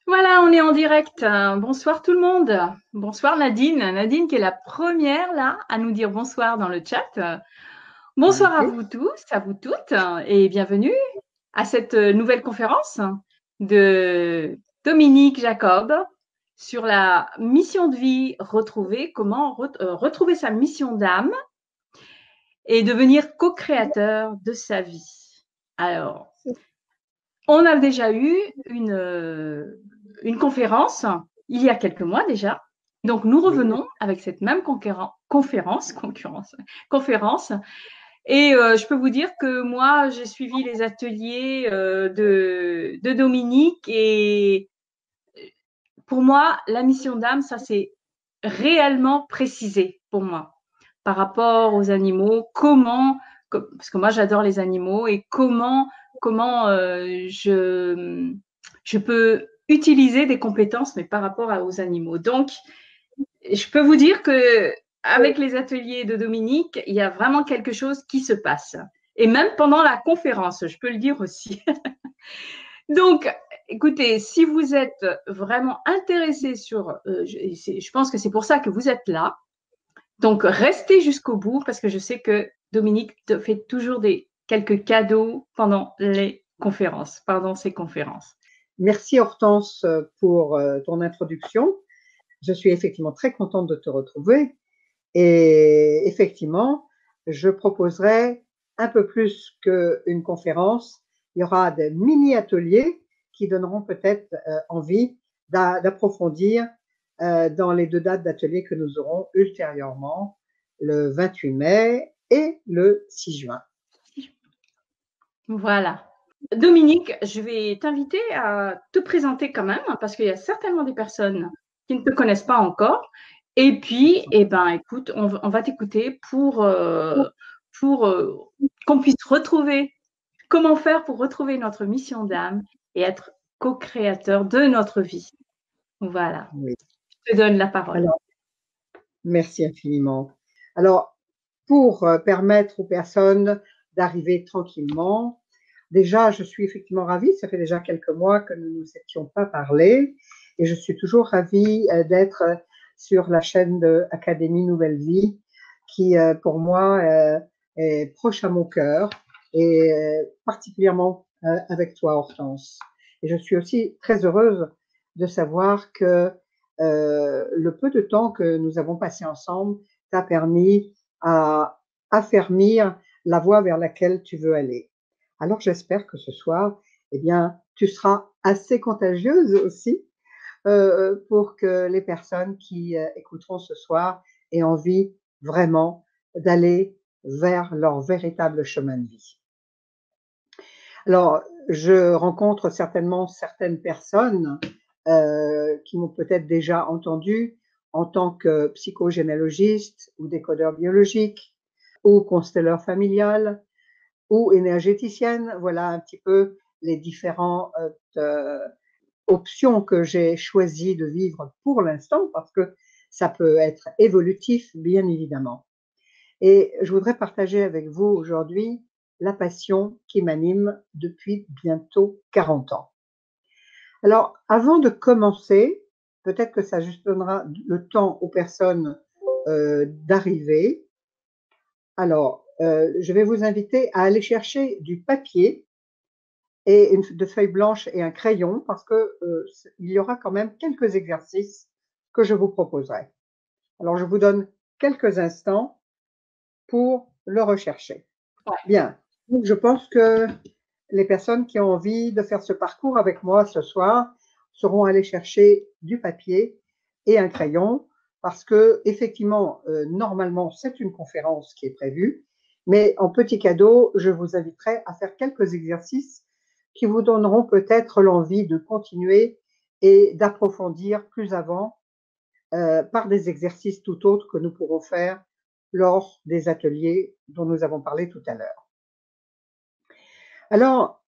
Voilà, on est en direct. Bonsoir tout le monde. Bonsoir Nadine. Nadine qui est la première là à nous dire bonsoir dans le chat. Bonsoir à Bonjour. vous tous, à vous toutes et bienvenue à cette nouvelle conférence de Dominique Jacob sur la mission de vie retrouvée, comment retrouver sa mission d'âme et devenir co-créateur de sa vie. Alors, on a déjà eu une conférence il y a quelques mois déjà. Donc, nous Oui, revenons avec cette même conférence. Et je peux vous dire que moi, j'ai suivi les ateliers de Dominique et pour moi, la mission d'âme, ça c'est réellement précisé pour moi par rapport aux animaux, parce que moi j'adore les animaux et comment je peux utiliser des compétences, mais par rapport aux animaux. Donc, je peux vous dire que avec les ateliers de Dominique, il y a vraiment quelque chose qui se passe. Et même pendant la conférence, je peux le dire aussi. Donc, écoutez, si vous êtes vraiment intéressé je pense que c'est pour ça que vous êtes là. Donc, restez jusqu'au bout parce que je sais que Dominique te fait toujours quelques cadeaux pendant les conférences, pendant ces conférences. merci Hortense pour ton introduction. Je suis effectivement très contente de te retrouver et effectivement, je proposerai un peu plus qu'une conférence. Il y aura des mini-ateliers qui donneront peut-être envie d'approfondir dans les deux dates d'ateliers que nous aurons ultérieurement, le 28 mai et le 6 juin. Voilà. Dominique, je vais t'inviter à te présenter quand même, parce qu'il y a certainement des personnes qui ne te connaissent pas encore. Et puis, eh ben, écoute, on va t'écouter pour qu'on puisse retrouver, comment faire pour retrouver notre mission d'âme et être co-créateur de notre vie. Voilà. Oui. Je te donne la parole. Alors, merci infiniment. Alors, pour permettre aux personnes d'arriver tranquillement, déjà, je suis effectivement ravie. Ça fait déjà quelques mois que nous ne nous étions pas parlé et je suis toujours ravie d'être sur la chaîne de Académie Nouvelle Vie qui, pour moi, est proche à mon cœur et particulièrement avec toi, Hortense. Et je suis aussi très heureuse de savoir que le peu de temps que nous avons passé ensemble t'a permis à affermir la voie vers laquelle tu veux aller. Alors j'espère que ce soir, eh bien, tu seras assez contagieuse aussi pour que les personnes qui écouteront ce soir aient envie vraiment d'aller vers leur véritable chemin de vie. Alors, je rencontre certainement certaines personnes qui m'ont peut-être déjà entendu en tant que psychogénéalogiste ou décodeur biologique ou constelleur familial ou énergéticienne. Voilà un petit peu les différentes options que j'ai choisi de vivre pour l'instant parce que ça peut être évolutif, bien évidemment. Et je voudrais partager avec vous aujourd'hui la passion qui m'anime depuis bientôt 40 ans. Alors, avant de commencer, peut-être que ça juste donnera le temps aux personnes d'arriver. Alors, je vais vous inviter à aller chercher du papier et de feuilles blanches et un crayon parce que il y aura quand même quelques exercices que je vous proposerai. Alors, je vous donne quelques instants pour le rechercher. Bien, donc je pense que les personnes qui ont envie de faire ce parcours avec moi ce soir seront allées chercher du papier et un crayon parce que effectivement, normalement, c'est une conférence qui est prévue, mais en petit cadeau, je vous inviterai à faire quelques exercices qui vous donneront peut-être l'envie de continuer et d'approfondir plus avant par des exercices tout autres que nous pourrons faire lors des ateliers dont nous avons parlé tout à l'heure. Alors,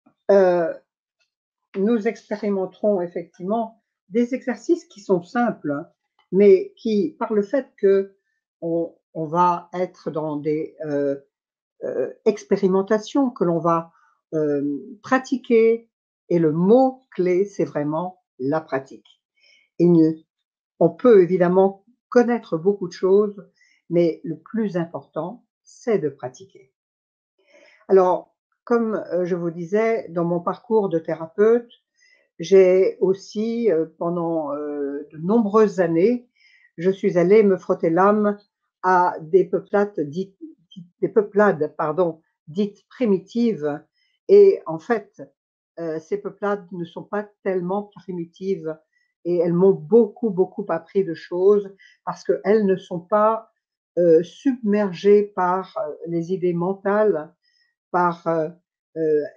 nous expérimenterons effectivement des exercices qui sont simples, mais qui, par le fait que on va être dans des expérimentations que l'on va pratiquer, et le mot clé, c'est vraiment la pratique. On peut évidemment connaître beaucoup de choses, mais le plus important, c'est de pratiquer. Alors, comme je vous disais, dans mon parcours de thérapeute, j'ai aussi, pendant de nombreuses années, je suis allée me frotter l'âme à des peuplades, pardon, dites primitives. Et en fait, ces peuplades ne sont pas tellement primitives et elles m'ont beaucoup, beaucoup appris de choses parce qu'elles ne sont pas submergées par les idées mentales, par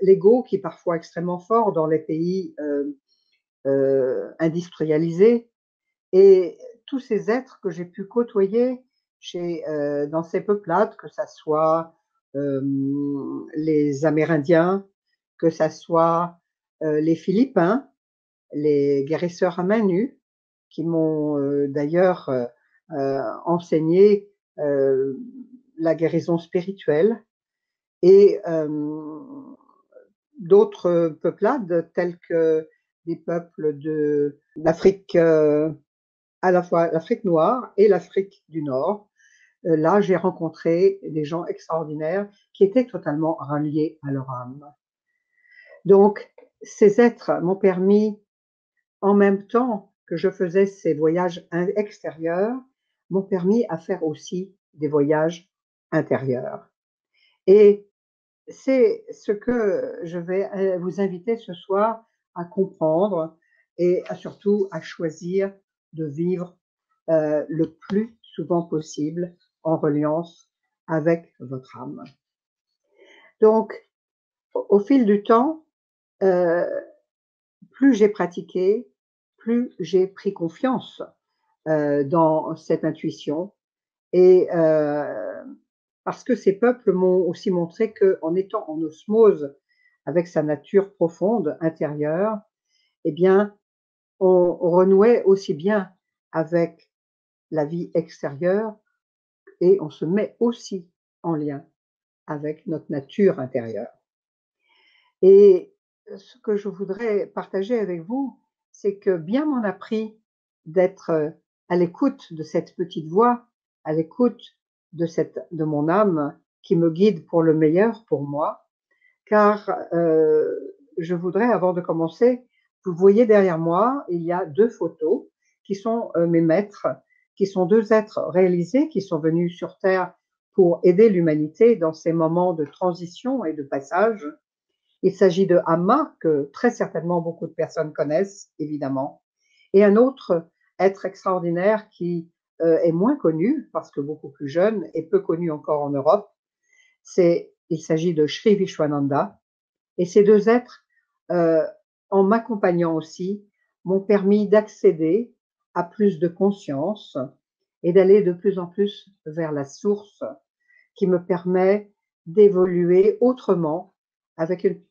l'ego qui est parfois extrêmement fort dans les pays industrialisés. Et tous ces êtres que j'ai pu côtoyer dans ces peuplades, que ça soit les Amérindiens, que ça soit les Philippins, les guérisseurs à main nue, qui m'ont d'ailleurs enseigné la guérison spirituelle, et d'autres peuplades telles que des peuples de l'Afrique, à la fois l'Afrique noire et l'Afrique du Nord. Là, j'ai rencontré des gens extraordinaires qui étaient totalement ralliés à leur âme. Donc, ces êtres m'ont permis, en même temps que je faisais ces voyages extérieurs, m'ont permis à faire aussi des voyages intérieurs. Et c'est ce que je vais vous inviter ce soir à comprendre et surtout à choisir de vivre le plus souvent possible en reliance avec votre âme. Donc, au fil du temps, euh, plus j'ai pratiqué, plus j'ai pris confiance dans cette intuition. Et parce que ces peuples m'ont aussi montré qu'en étant en osmose avec sa nature profonde, intérieure, eh bien, on renouait aussi bien avec la vie extérieure et on se met aussi en lien avec notre nature intérieure. Et ce que je voudrais partager avec vous, c'est que bien m'en a pris d'être à l'écoute de cette petite voix, à l'écoute de mon âme qui me guide pour le meilleur pour moi, car je voudrais, avant de commencer, vous voyez derrière moi, il y a 2 photos qui sont mes maîtres, qui sont 2 êtres réalisés, qui sont venus sur Terre pour aider l'humanité dans ces moments de transition et de passage. Il s'agit de Amma, que très certainement beaucoup de personnes connaissent, évidemment, et un autre être extraordinaire qui est moins connu, parce que beaucoup plus jeune et peu connu encore en Europe. Il s'agit de Sri Vishwananda. Et ces 2 êtres, en m'accompagnant aussi, m'ont permis d'accéder à plus de conscience et d'aller de plus en plus vers la source qui me permet d'évoluer autrement, avec une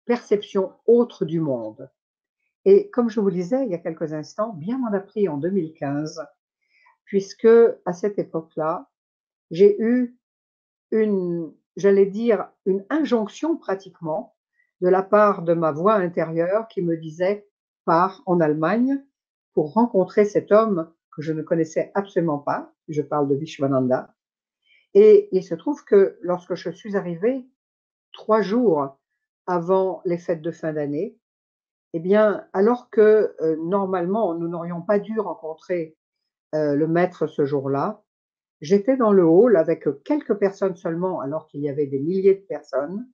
perception autre du monde. Et comme je vous le disais il y a quelques instants, bien m'en a pris en 2015, puisque à cette époque-là, j'ai eu j'allais dire, une injonction pratiquement de la part de ma voix intérieure qui me disait: pars en Allemagne pour rencontrer cet homme que je ne connaissais absolument pas. Je parle de Vishwananda. Et il se trouve que lorsque je suis arrivée 3 jours avant les fêtes de fin d'année, eh bien, alors que normalement nous n'aurions pas dû rencontrer le maître ce jour-là, j'étais dans le hall avec quelques personnes seulement, alors qu'il y avait des milliers de personnes.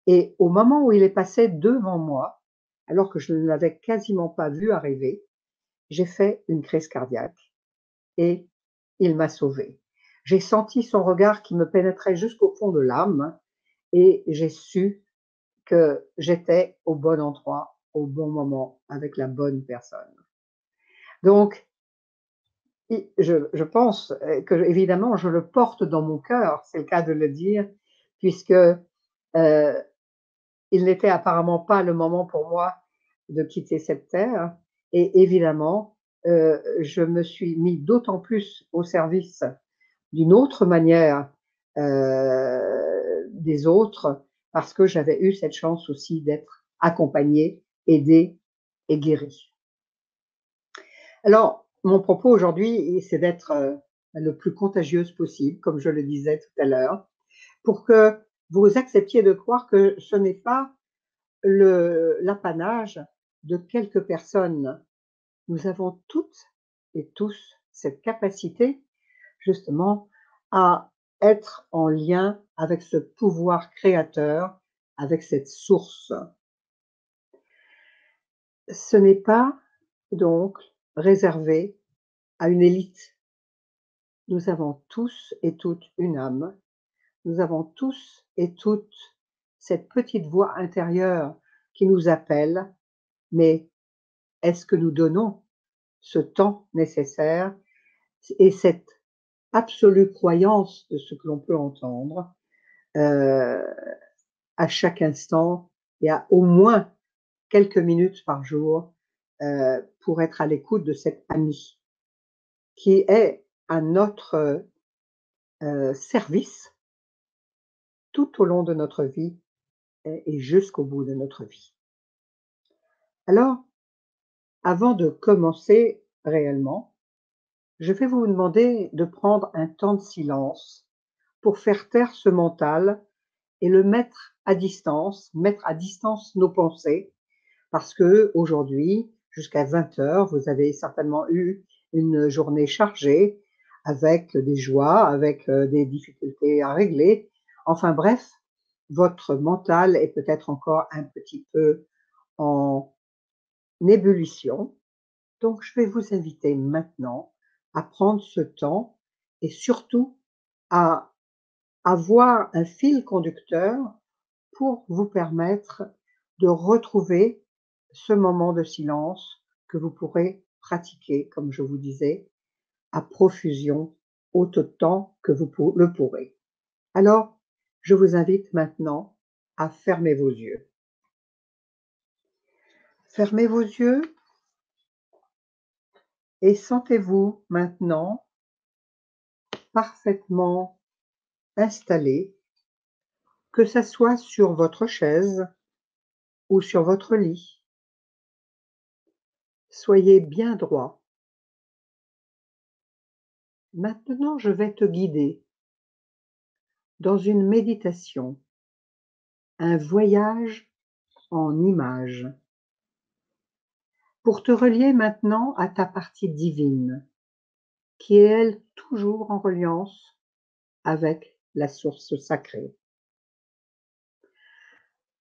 Et au moment où il est passé devant moi, alors que je ne l'avais quasiment pas vu arriver, j'ai fait une crise cardiaque et il m'a sauvée. J'ai senti son regard qui me pénétrait jusqu'au fond de l'âme et j'ai su que j'étais au bon endroit, au bon moment, avec la bonne personne. Donc, je pense que, évidemment, je le porte dans mon cœur, c'est le cas de le dire, puisque il n'était apparemment pas le moment pour moi de quitter cette terre. Et évidemment, je me suis mis d'autant plus au service d'une autre manière des autres, parce que j'avais eu cette chance aussi d'être accompagnée, aidée et guérie. Alors, mon propos aujourd'hui, c'est d'être le plus contagieuse possible, comme je le disais tout à l'heure, pour que vous acceptiez de croire que ce n'est pas l'apanage de quelques personnes. Nous avons toutes et tous cette capacité, justement, à être en lien avec ce pouvoir créateur, avec cette source. Ce n'est pas donc réservé à une élite. Nous avons tous et toutes une âme. Nous avons tous et toutes cette petite voix intérieure qui nous appelle, mais est-ce que nous donnons ce temps nécessaire et cette absolue croyance de ce que l'on peut entendre euh, à chaque instant et à au moins quelques minutes par jour pour être à l'écoute de cet ami qui est à notre service tout au long de notre vie et jusqu'au bout de notre vie. Alors, avant de commencer réellement, je vais vous demander de prendre un temps de silence pour faire taire ce mental et le mettre à distance nos pensées, parce que aujourd'hui, jusqu'à 20 heures, vous avez certainement eu une journée chargée avec des joies, avec des difficultés à régler. Enfin bref, votre mental est peut-être encore un petit peu en ébullition. Donc, je vais vous inviter maintenant à prendre ce temps et surtout à avoir un fil conducteur pour vous permettre de retrouver ce moment de silence que vous pourrez pratiquer, comme je vous disais, à profusion autant que vous le pourrez. Alors, je vous invite maintenant à fermer vos yeux. Fermez vos yeux et sentez-vous maintenant parfaitement installé, que ça soit sur votre chaise ou sur votre lit. Soyez bien droit. Maintenant, je vais te guider dans une méditation, un voyage en images, pour te relier maintenant à ta partie divine, qui est elle toujours en reliance avec la source sacrée.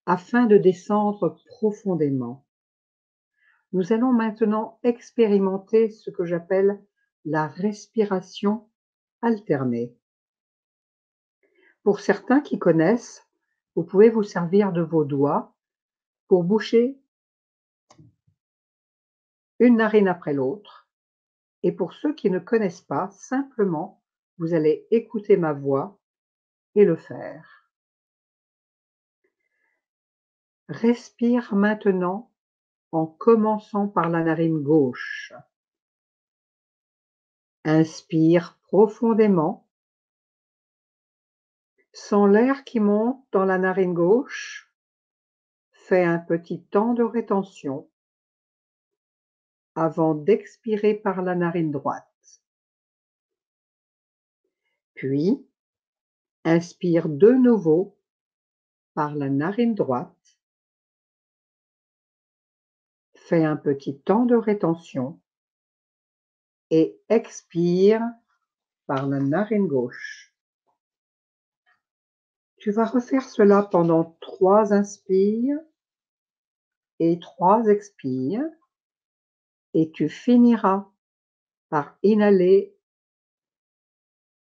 Afin de descendre profondément, nous allons maintenant expérimenter ce que j'appelle la respiration alternée. Pour certains qui connaissent, vous pouvez vous servir de vos doigts pour boucher une narine après l'autre. Et pour ceux qui ne connaissent pas, simplement, vous allez écouter ma voix et le faire. Respire maintenant en commençant par la narine gauche. Inspire profondément. Sens l'air qui monte dans la narine gauche. Fais un petit temps de rétention avant d'expirer par la narine droite. Puis, inspire de nouveau par la narine droite. Fais un petit temps de rétention et expire par la narine gauche. Tu vas refaire cela pendant 3 inspires et 3 expires et tu finiras par inhaler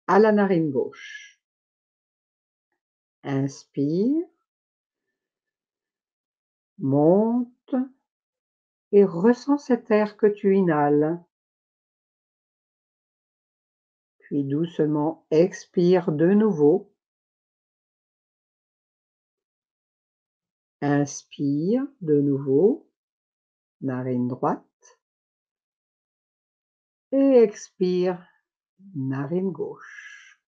à la narine gauche. Inspire, monte et ressens cet air que tu inhales. Puis doucement expire de nouveau. Inspire de nouveau, narine droite. Et expire, narine gauche.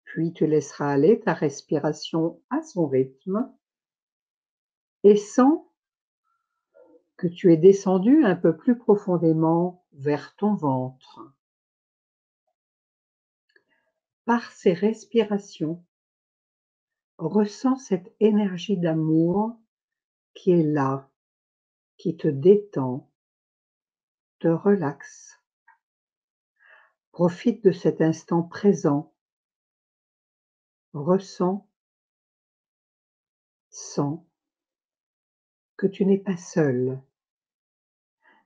Puis tu laisseras aller ta respiration à son rythme et sens que tu es descendu un peu plus profondément vers ton ventre. Par ces respirations, ressens cette énergie d'amour qui est là, qui te détend, te relaxe. Profite de cet instant présent. Ressens, sens que tu n'es pas seul,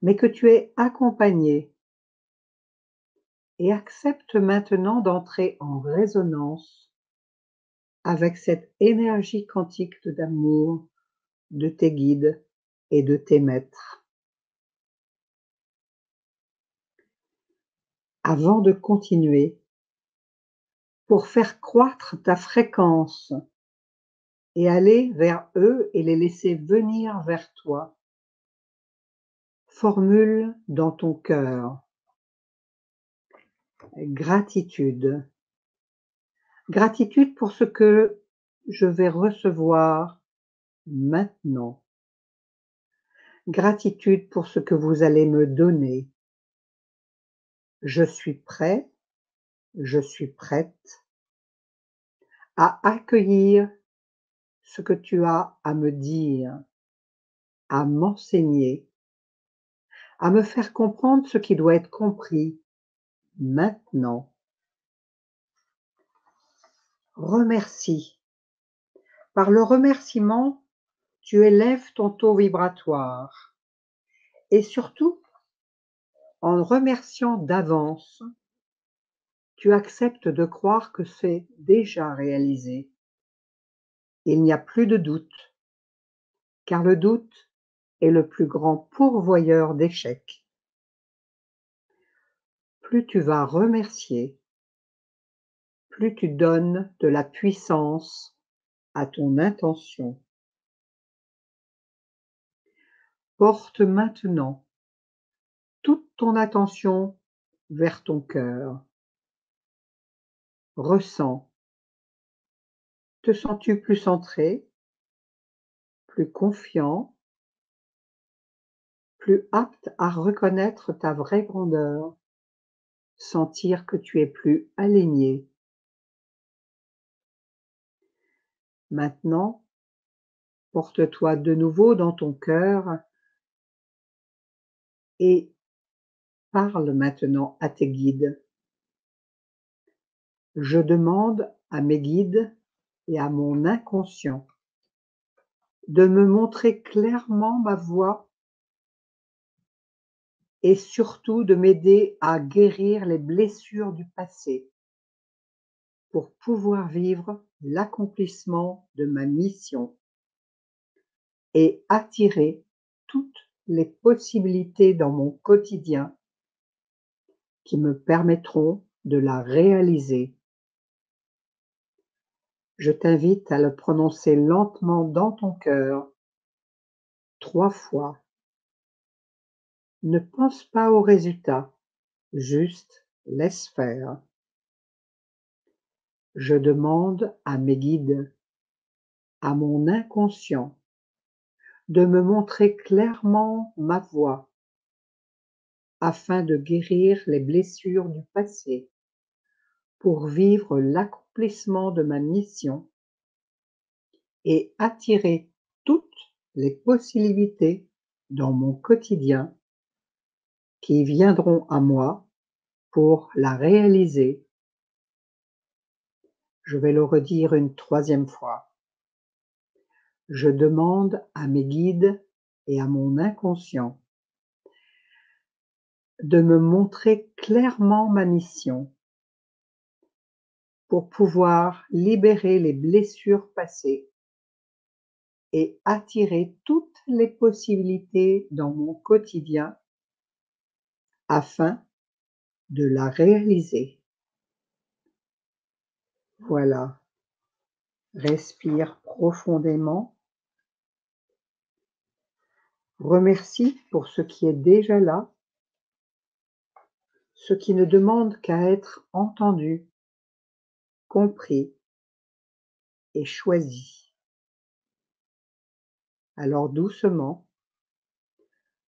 mais que tu es accompagné, et accepte maintenant d'entrer en résonance avec cette énergie quantique d'amour de tes guides et de tes maîtres. Avant de continuer, pour faire croître ta fréquence et aller vers eux et les laisser venir vers toi, formule dans ton cœur gratitude. Gratitude pour ce que je vais recevoir maintenant. Gratitude pour ce que vous allez me donner. Je suis prêt, je suis prête à accueillir ce que tu as à me dire, à m'enseigner, à me faire comprendre ce qui doit être compris maintenant. Remercie. Par le remerciement, tu élèves ton taux vibratoire. Et surtout, en remerciant d'avance, tu acceptes de croire que c'est déjà réalisé. Il n'y a plus de doute, car le doute est le plus grand pourvoyeur d'échecs. Plus tu vas remercier, plus tu donnes de la puissance à ton intention. Porte maintenant toute ton attention vers ton cœur. Ressens. Te sens-tu plus centré, plus confiant, plus apte à reconnaître ta vraie grandeur, sentir que tu es plus aligné? Maintenant, porte-toi de nouveau dans ton cœur et parle maintenant à tes guides. Je demande à mes guides et à mon inconscient de me montrer clairement ma voie et surtout de m'aider à guérir les blessures du passé pour pouvoir vivre l'accomplissement de ma mission et attirer toutes les possibilités dans mon quotidien qui me permettront de la réaliser. Je t'invite à le prononcer lentement dans ton cœur, 3 fois. Ne pense pas au résultat, juste laisse faire. Je demande à mes guides, à mon inconscient, de me montrer clairement ma voie afin de guérir les blessures du passé pour vivre l'accomplissement de ma mission et attirer toutes les possibilités dans mon quotidien qui viendront à moi pour la réaliser. Je vais le redire une 3e fois. Je demande à mes guides et à mon inconscient de me montrer clairement ma mission pour pouvoir libérer les blessures passées et attirer toutes les possibilités dans mon quotidien afin de la réaliser. Voilà. Respire profondément. Remercie pour ce qui est déjà là, ce qui ne demande qu'à être entendu, compris et choisi. Alors doucement,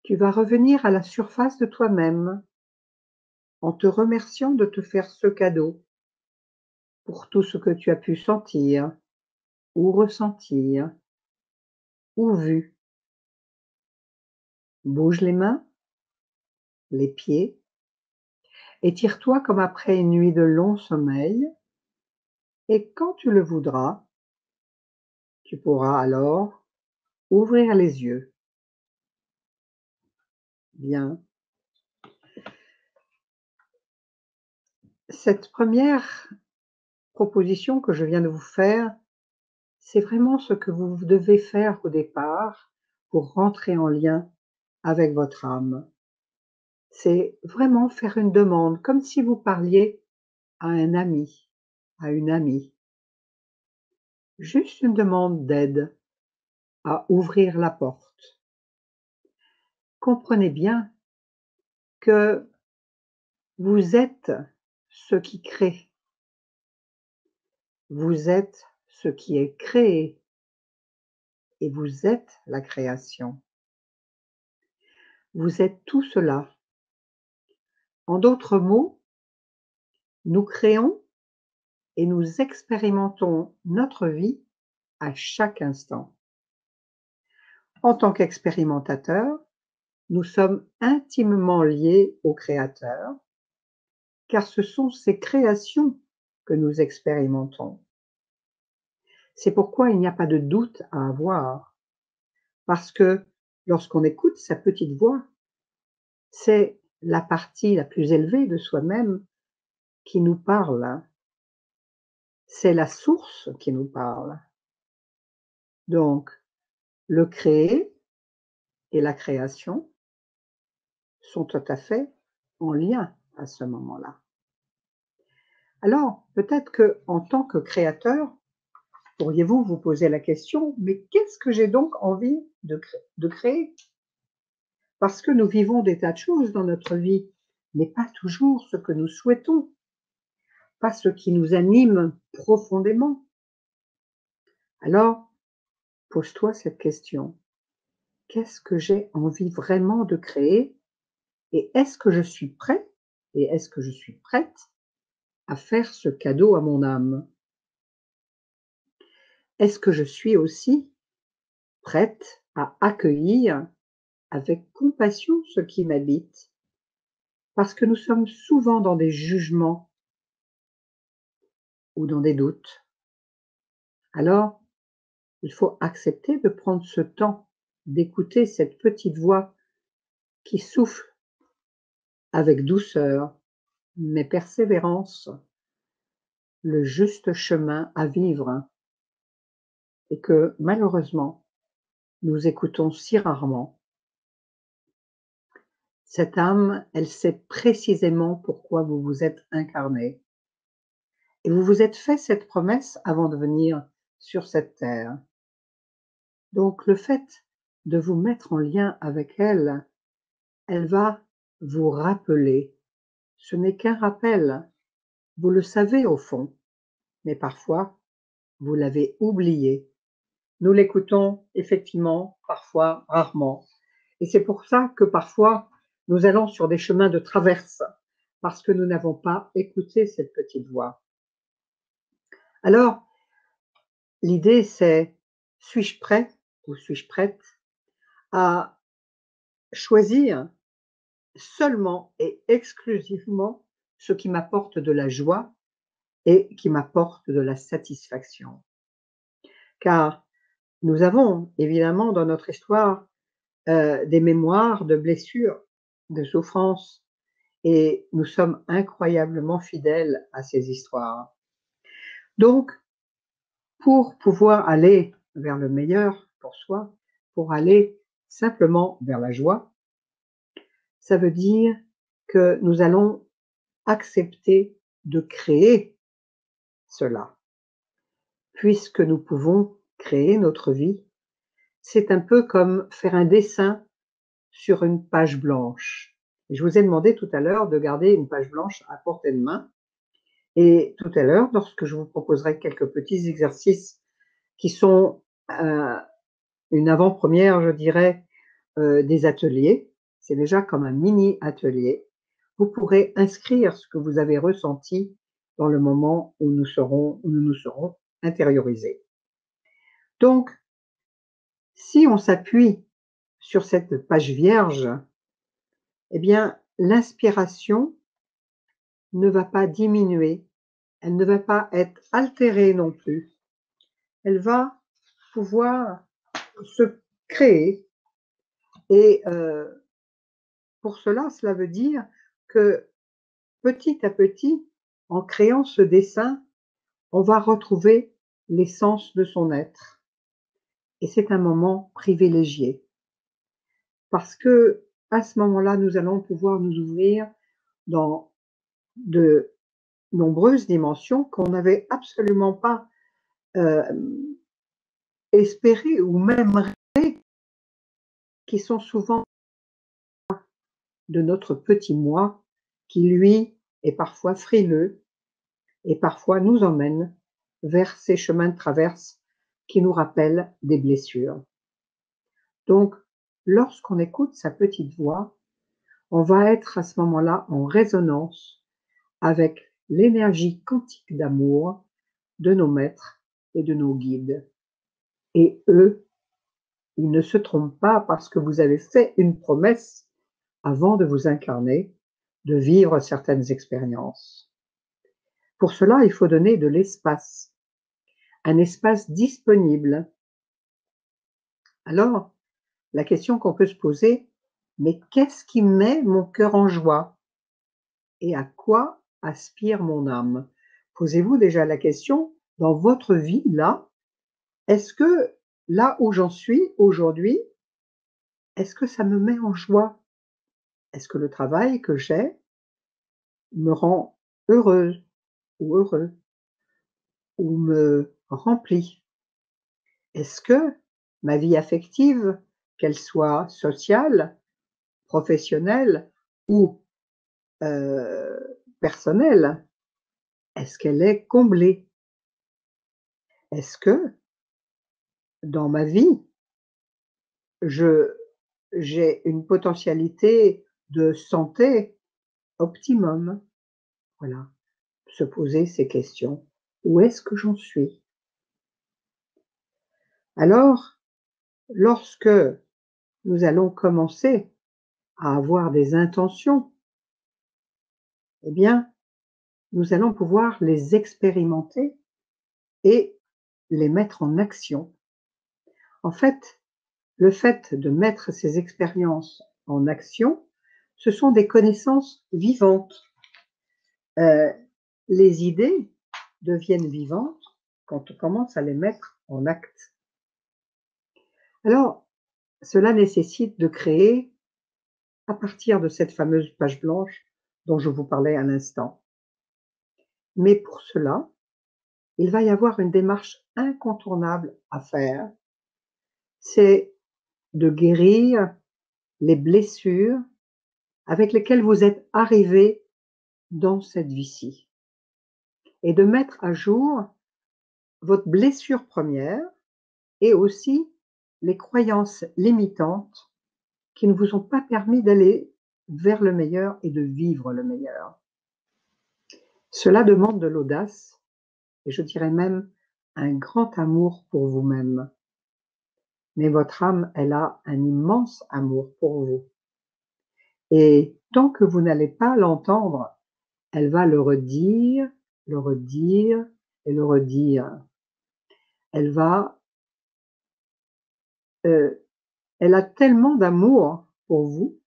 tu vas revenir à la surface de toi-même en te remerciant de te faire ce cadeau pour tout ce que tu as pu sentir ou ressentir ou vu. Bouge les mains, les pieds, étire-toi comme après une nuit de long sommeil, et quand tu le voudras, tu pourras alors ouvrir les yeux. Bien. Cette première proposition que je viens de vous faire, c'est vraiment ce que vous devez faire au départ pour rentrer en lien avec votre âme. C'est vraiment faire une demande, comme si vous parliez à un ami, à une amie. Juste une demande d'aide à ouvrir la porte. Comprenez bien que vous êtes ce qui crée. Vous êtes ce qui est créé et vous êtes la création. Vous êtes tout cela. En d'autres mots, nous créons et nous expérimentons notre vie à chaque instant. En tant qu'expérimentateurs, nous sommes intimement liés au Créateur, car ce sont ses créations que nous expérimentons. C'est pourquoi il n'y a pas de doute à avoir, parce que lorsqu'on écoute sa petite voix, c'est la partie la plus élevée de soi-même qui nous parle. C'est la source qui nous parle. Donc, le créé et la création sont tout à fait en lien à ce moment-là. Alors, peut-être que en tant que créateur, pourriez-vous vous poser la question, mais qu'est-ce que j'ai donc envie de créer? Parce que nous vivons des tas de choses dans notre vie, mais pas toujours ce que nous souhaitons, pas ce qui nous anime profondément. Alors, pose-toi cette question. Qu'est-ce que j'ai envie vraiment de créer? Et est-ce que je suis prêt et est-ce que je suis prête à faire ce cadeau à mon âme? Est-ce que je suis aussi prête à accueillir avec compassion ce qui m'habite? Parce que nous sommes souvent dans des jugements ou dans des doutes. Alors, il faut accepter de prendre ce temps d'écouter cette petite voix qui souffle avec douceur, mais persévérance, le juste chemin à vivre et que malheureusement, nous écoutons si rarement. Cette âme, elle sait précisément pourquoi vous vous êtes incarné. Et vous vous êtes fait cette promesse avant de venir sur cette terre. Donc le fait de vous mettre en lien avec elle, elle va vous rappeler. Ce n'est qu'un rappel. Vous le savez au fond, mais parfois, vous l'avez oublié. Nous l'écoutons effectivement, parfois, rarement. Et c'est pour ça que parfois, nous allons sur des chemins de traverse, parce que nous n'avons pas écouté cette petite voix. Alors, l'idée c'est, suis-je prêt ou suis-je prête à choisir seulement et exclusivement ce qui m'apporte de la joie et qui m'apporte de la satisfaction? Car nous avons évidemment dans notre histoire des mémoires de blessures, de souffrances, et nous sommes incroyablement fidèles à ces histoires. Donc, pour pouvoir aller vers le meilleur pour soi, pour aller simplement vers la joie, ça veut dire que nous allons accepter de créer cela. Puisque nous pouvons créer notre vie, c'est un peu comme faire un dessin sur une page blanche. Et je vous ai demandé tout à l'heure de garder une page blanche à portée de main. Et tout à l'heure, lorsque je vous proposerai quelques petits exercices qui sont une avant-première, je dirais, des ateliers, c'est déjà comme un mini atelier, vous pourrez inscrire ce que vous avez ressenti dans le moment où nous nous serons intériorisés. Donc, si on s'appuie sur cette page vierge, eh bien, l'inspiration ne va pas diminuer, elle ne va pas être altérée non plus. Elle va pouvoir se créer et pour cela veut dire que petit à petit, en créant ce dessin, on va retrouver l'essence de son être. Et c'est un moment privilégié parce que à ce moment-là, nous allons pouvoir nous ouvrir dans de nombreuses dimensions qu'on n'avait absolument pas espérées ou même rêvées, qui sont souvent de notre petit moi, qui lui est parfois frileux et parfois nous emmène vers ces chemins de traverse qui nous rappellent des blessures. Donc, lorsqu'on écoute sa petite voix, on va être à ce moment-là en résonance avec l'énergie quantique d'amour de nos maîtres et de nos guides. Et eux, ils ne se trompent pas parce que vous avez fait une promesse avant de vous incarner, de vivre certaines expériences. Pour cela, il faut donner de l'espace, un espace disponible. Alors, la question qu'on peut se poser, mais qu'est-ce qui met mon cœur en joie? Et à quoi aspire mon âme? Posez-vous déjà la question, dans votre vie, là, est-ce que là où j'en suis aujourd'hui, est-ce que ça me met en joie? Est-ce que le travail que j'ai me rend heureuse ou heureux ou me remplit? Est-ce que ma vie affective, qu'elle soit sociale, professionnelle ou personnelle, est-ce qu'elle est comblée? Est-ce que dans ma vie, je j'ai une potentialité de santé optimum? Voilà, se poser ces questions. Où est-ce que j'en suis? Alors, lorsque nous allons commencer à avoir des intentions, eh bien, nous allons pouvoir les expérimenter et les mettre en action. En fait, le fait de mettre ces expériences en action, ce sont des connaissances vivantes. Les idées deviennent vivantes quand on commence à les mettre en acte. Alors, cela nécessite de créer à partir de cette fameuse page blanche dont je vous parlais à l'instant. Mais pour cela, il va y avoir une démarche incontournable à faire. C'est de guérir les blessures avec lesquelles vous êtes arrivé dans cette vie-ci et de mettre à jour votre blessure première et aussi les croyances limitantes qui ne vous ont pas permis d'aller vers le meilleur et de vivre le meilleur. Cela demande de l'audace et je dirais même un grand amour pour vous-même. Mais votre âme, elle a un immense amour pour vous. Et tant que vous n'allez pas l'entendre, elle va le redire, le redire et le redire. Elle va, elle a tellement d'amour pour vous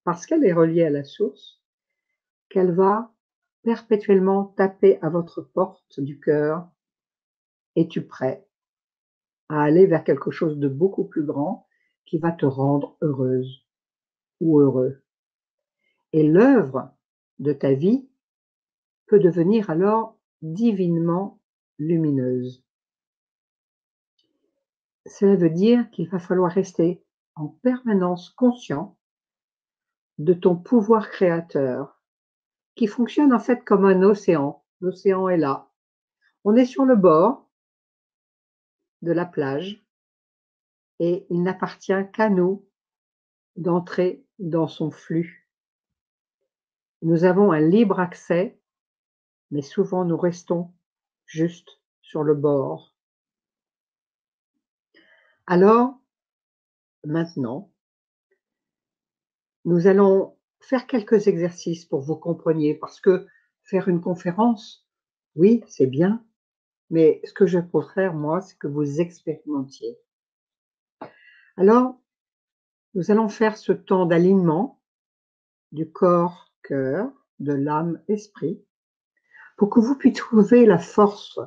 parce qu'elle est reliée à la source qu'elle va perpétuellement taper à votre porte du cœur. Es-tu prêt à aller vers quelque chose de beaucoup plus grand qui va te rendre heureuse ou heureux? Et l'œuvre de ta vie peut devenir alors divinement lumineuse. Cela veut dire qu'il va falloir rester en permanence conscient de ton pouvoir créateur, qui fonctionne en fait comme un océan. L'océan est là. On est sur le bord de la plage et il n'appartient qu'à nous d'entrer dans son flux. Nous avons un libre accès, mais souvent nous restons juste sur le bord. Alors, maintenant, nous allons faire quelques exercices pour que vous compreniez, parce que faire une conférence, oui, c'est bien, mais ce que je préfère, moi, c'est que vous expérimentiez. Alors, nous allons faire ce temps d'alignement du corps, cœur, de l'âme, esprit, pour que vous puissiez trouver la force,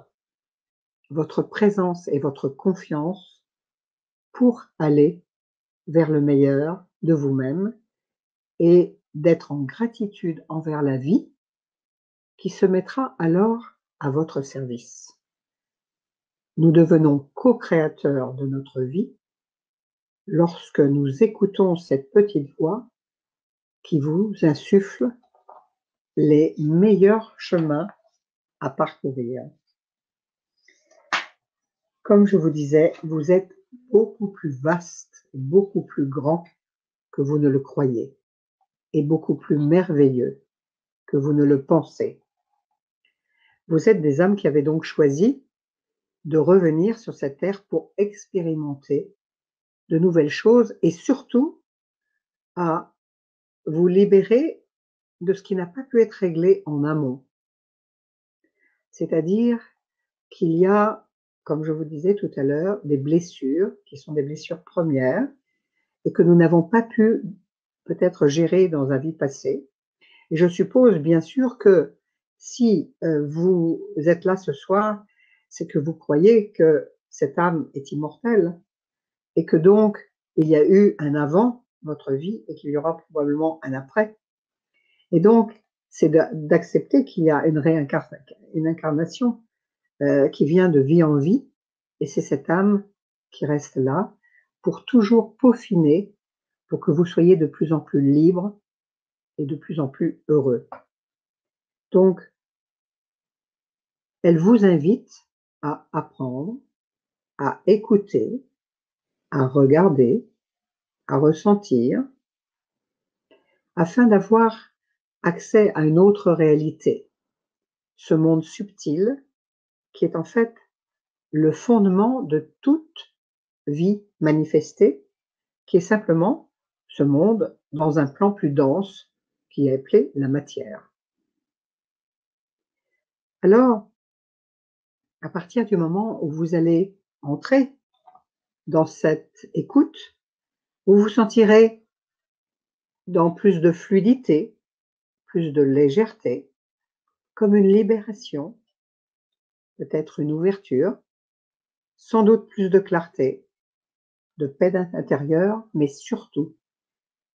votre présence et votre confiance pour aller vers le meilleur de vous-même et d'être en gratitude envers la vie qui se mettra alors à votre service. Nous devenons co-créateurs de notre vie lorsque nous écoutons cette petite voix qui vous insuffle les meilleurs chemins à parcourir. Comme je vous disais, vous êtes beaucoup plus vaste, beaucoup plus grand que vous ne le croyez et beaucoup plus merveilleux que vous ne le pensez. Vous êtes des âmes qui avaient donc choisi de revenir sur cette terre pour expérimenter de nouvelles choses et surtout à vous libérer de ce qui n'a pas pu être réglé en amont. C'est-à-dire qu'il y a, comme je vous disais tout à l'heure, des blessures qui sont des blessures premières et que nous n'avons pas pu peut-être gérer dans la vie passée. Et je suppose bien sûr que si vous êtes là ce soir, c'est que vous croyez que cette âme est immortelle et que donc il y a eu un avant votre vie et qu'il y aura probablement un après. Et donc, c'est d'accepter qu'il y a une incarnation qui vient de vie en vie, et c'est cette âme qui reste là pour toujours peaufiner, pour que vous soyez de plus en plus libre et de plus en plus heureux. Donc, elle vous invite à apprendre, à écouter, à regarder, à ressentir, afin d'avoir accès à une autre réalité, ce monde subtil qui est en fait le fondement de toute vie manifestée, qui est simplement ce monde dans un plan plus dense qui est appelé la matière. Alors, à partir du moment où vous allez entrer dans cette écoute, vous vous sentirez dans plus de fluidité, plus de légèreté, comme une libération, peut-être une ouverture, sans doute plus de clarté, de paix intérieure, mais surtout,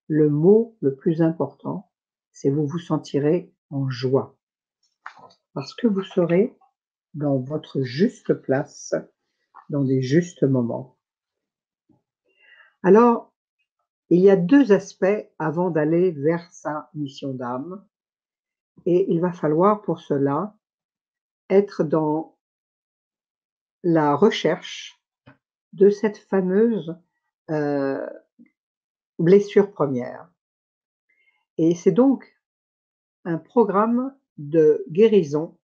le mot le plus important, c'est vous vous sentirez en joie, parce que vous serez dans votre juste place, dans des justes moments. Alors, il y a deux aspects avant d'aller vers sa mission d'âme, et il va falloir pour cela être dans la recherche de cette fameuse blessure première. Et c'est donc un programme de guérison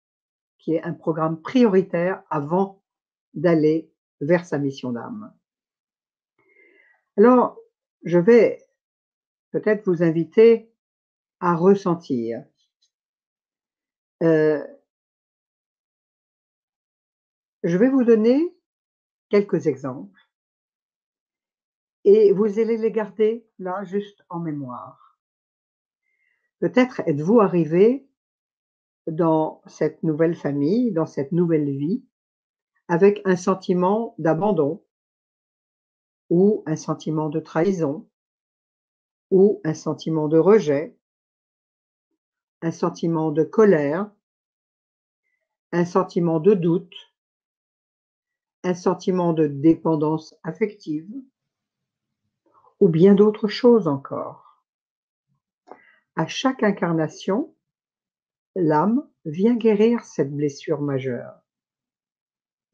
qui est un programme prioritaire avant d'aller vers sa mission d'âme. Alors, je vais peut-être vous inviter à ressentir. Je vais vous donner quelques exemples et vous allez les garder là juste en mémoire. Peut-être êtes-vous arrivé dans cette nouvelle famille, dans cette nouvelle vie, avec un sentiment d'abandon ou un sentiment de trahison ou un sentiment de rejet, un sentiment de colère, un sentiment de doute, un sentiment de dépendance affective ou bien d'autres choses encore. À chaque incarnation, l'âme vient guérir cette blessure majeure.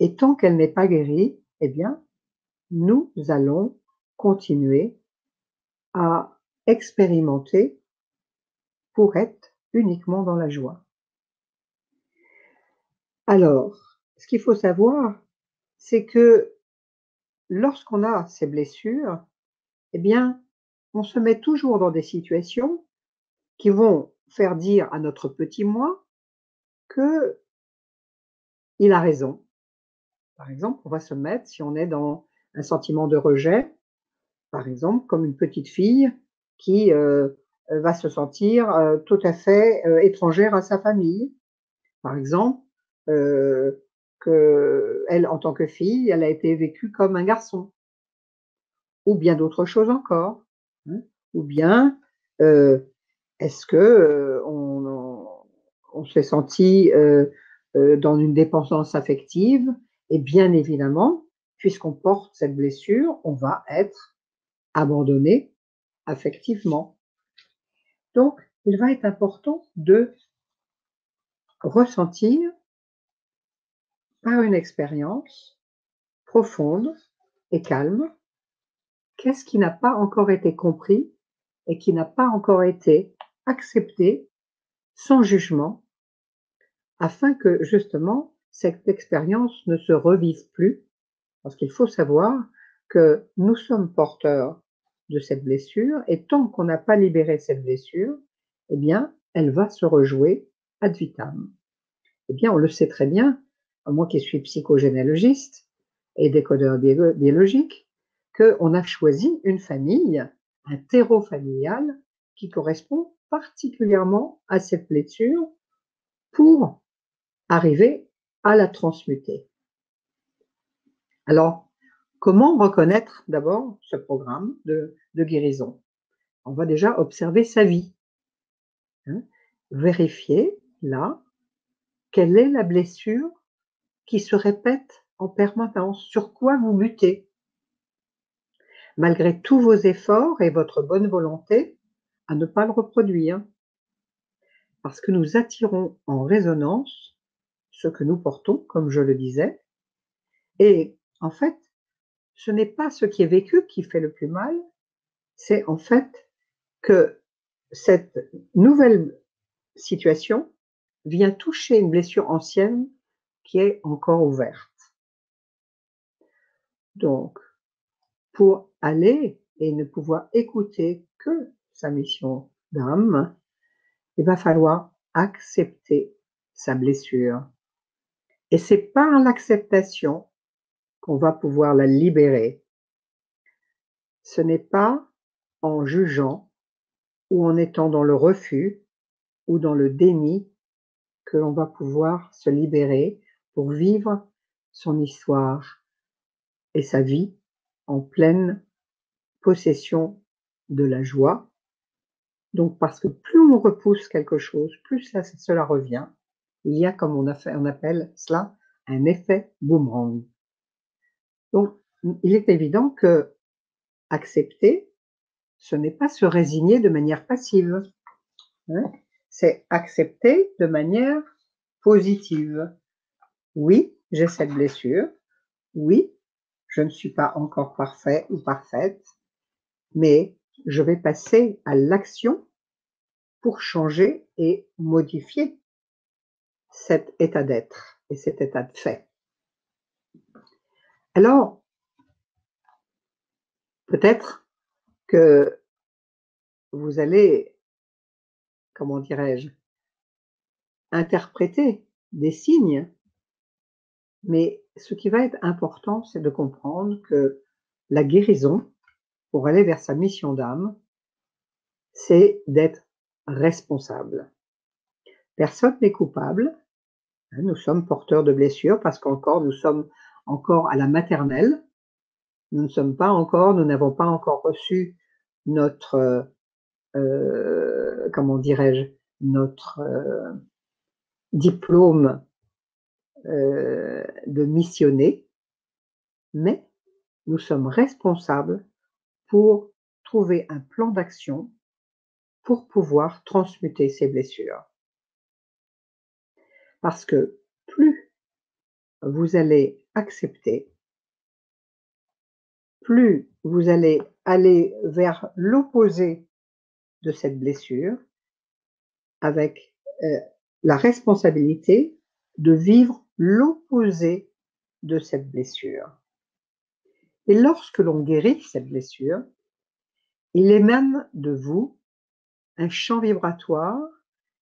Et tant qu'elle n'est pas guérie, eh bien, nous allons continuer à expérimenter pour être uniquement dans la joie. Alors, ce qu'il faut savoir, c'est que lorsqu'on a ces blessures, eh bien, on se met toujours dans des situations qui vont faire dire à notre petit moi qu'il a raison. Par exemple, on va se mettre, si on est dans un sentiment de rejet, par exemple, comme une petite fille qui va se sentir tout à fait étrangère à sa famille. Par exemple, qu'elle, en tant que fille, elle a été vécue comme un garçon, ou bien d'autres choses encore. Hein. Ou bien, est-ce que on s'est senti dans une dépendance affective? Et bien évidemment, puisqu'on porte cette blessure, on va être abandonné affectivement. Donc, il va être important de ressentir par une expérience profonde et calme qu'est-ce qui n'a pas encore été compris et qui n'a pas encore été accepté sans jugement, afin que justement cette expérience ne se revive plus, parce qu'il faut savoir que nous sommes porteurs de cette blessure et tant qu'on n'a pas libéré cette blessure, eh bien, elle va se rejouer ad vitam. Eh bien, on le sait très bien, moi qui suis psychogénéalogiste et décodeur biologique, qu'on a choisi une famille, un terreau familial qui correspond particulièrement à cette blessure pour arriver à la transmuter. Alors, comment reconnaître d'abord ce programme de guérison? On va déjà observer sa vie, hein, vérifier là quelle est la blessure qui se répète en permanence, sur quoi vous butez, malgré tous vos efforts et votre bonne volonté à ne pas le reproduire, parce que nous attirons en résonance ce que nous portons, comme je le disais, et en fait, ce n'est pas ce qui est vécu qui fait le plus mal, c'est en fait que cette nouvelle situation vient toucher une blessure ancienne qui est encore ouverte. Donc, pour aller et ne pouvoir écouter que sa mission d'âme, il va falloir accepter sa blessure. Et c'est par l'acceptation qu'on va pouvoir la libérer. Ce n'est pas en jugeant ou en étant dans le refus ou dans le déni que l'on va pouvoir se libérer pour vivre son histoire et sa vie en pleine possession de la joie. Donc, parce que plus on repousse quelque chose, plus cela revient. Il y a, comme on appelle cela, un effet boomerang. Donc, il est évident que accepter, ce n'est pas se résigner de manière passive, hein, c'est accepter de manière positive. Oui, j'ai cette blessure. Oui, je ne suis pas encore parfait ou parfaite, mais je vais passer à l'action pour changer et modifier cet état d'être et cet état de fait. Alors, peut-être que vous allez, comment dirais-je, interpréter des signes, mais ce qui va être important, c'est de comprendre que la guérison, pour aller vers sa mission d'âme, c'est d'être responsable. Personne n'est coupable. Nous sommes porteurs de blessures parce qu'encore nous sommes encore à la maternelle. Nous n'avons pas encore reçu notre, comment dirais-je, notre diplôme de missionné, mais nous sommes responsables pour trouver un plan d'action pour pouvoir transmuter ces blessures. Parce que plus vous allez accepter, plus vous allez aller vers l'opposé de cette blessure, avec la responsabilité de vivre l'opposé de cette blessure. Et lorsque l'on guérit cette blessure, il émane de vous un champ vibratoire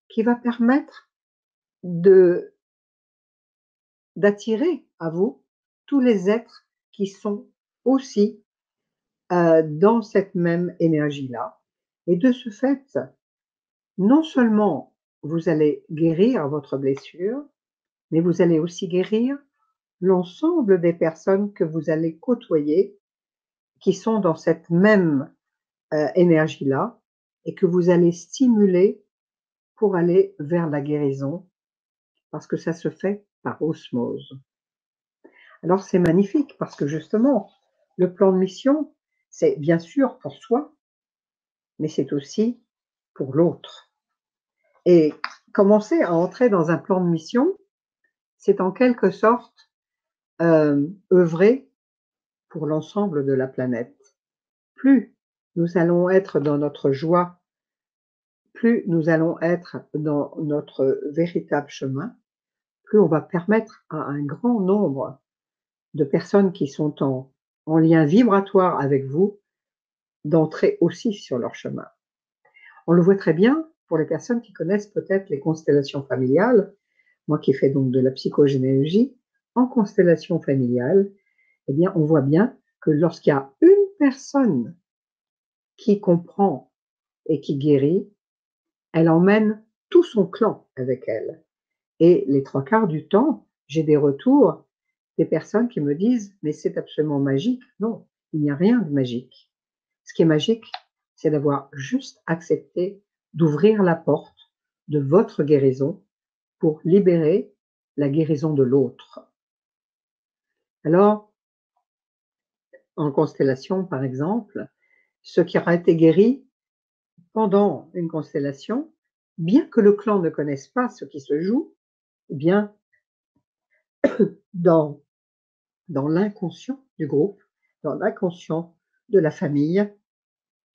qui va permettre d'attirer à vous tous les êtres qui sont aussi dans cette même énergie-là. Et de ce fait, non seulement vous allez guérir votre blessure, mais vous allez aussi guérir l'ensemble des personnes que vous allez côtoyer qui sont dans cette même énergie-là et que vous allez stimuler pour aller vers la guérison parce que ça se fait par osmose. Alors c'est magnifique parce que justement, le plan de mission, c'est bien sûr pour soi, mais c'est aussi pour l'autre. Et commencer à entrer dans un plan de mission, c'est en quelque sorte œuvrer pour l'ensemble de la planète. Plus nous allons être dans notre joie, plus nous allons être dans notre véritable chemin, plus on va permettre à un grand nombre de personnes qui sont en lien vibratoire avec vous d'entrer aussi sur leur chemin. On le voit très bien pour les personnes qui connaissent peut-être les constellations familiales. Moi qui fais donc de la psychogénéalogie, en constellation familiale, eh bien, on voit bien que lorsqu'il y a une personne qui comprend et qui guérit, elle emmène tout son clan avec elle. Et les 3/4 du temps, j'ai des retours des personnes qui me disent: «Mais c'est absolument magique». Non, il n'y a rien de magique. Ce qui est magique, c'est d'avoir juste accepté d'ouvrir la porte de votre guérison pour libérer la guérison de l'autre. Alors, en constellation, par exemple, ce qui aura été guéri pendant une constellation, bien que le clan ne connaisse pas ce qui se joue, eh bien, dans l'inconscient du groupe, dans l'inconscient de la famille,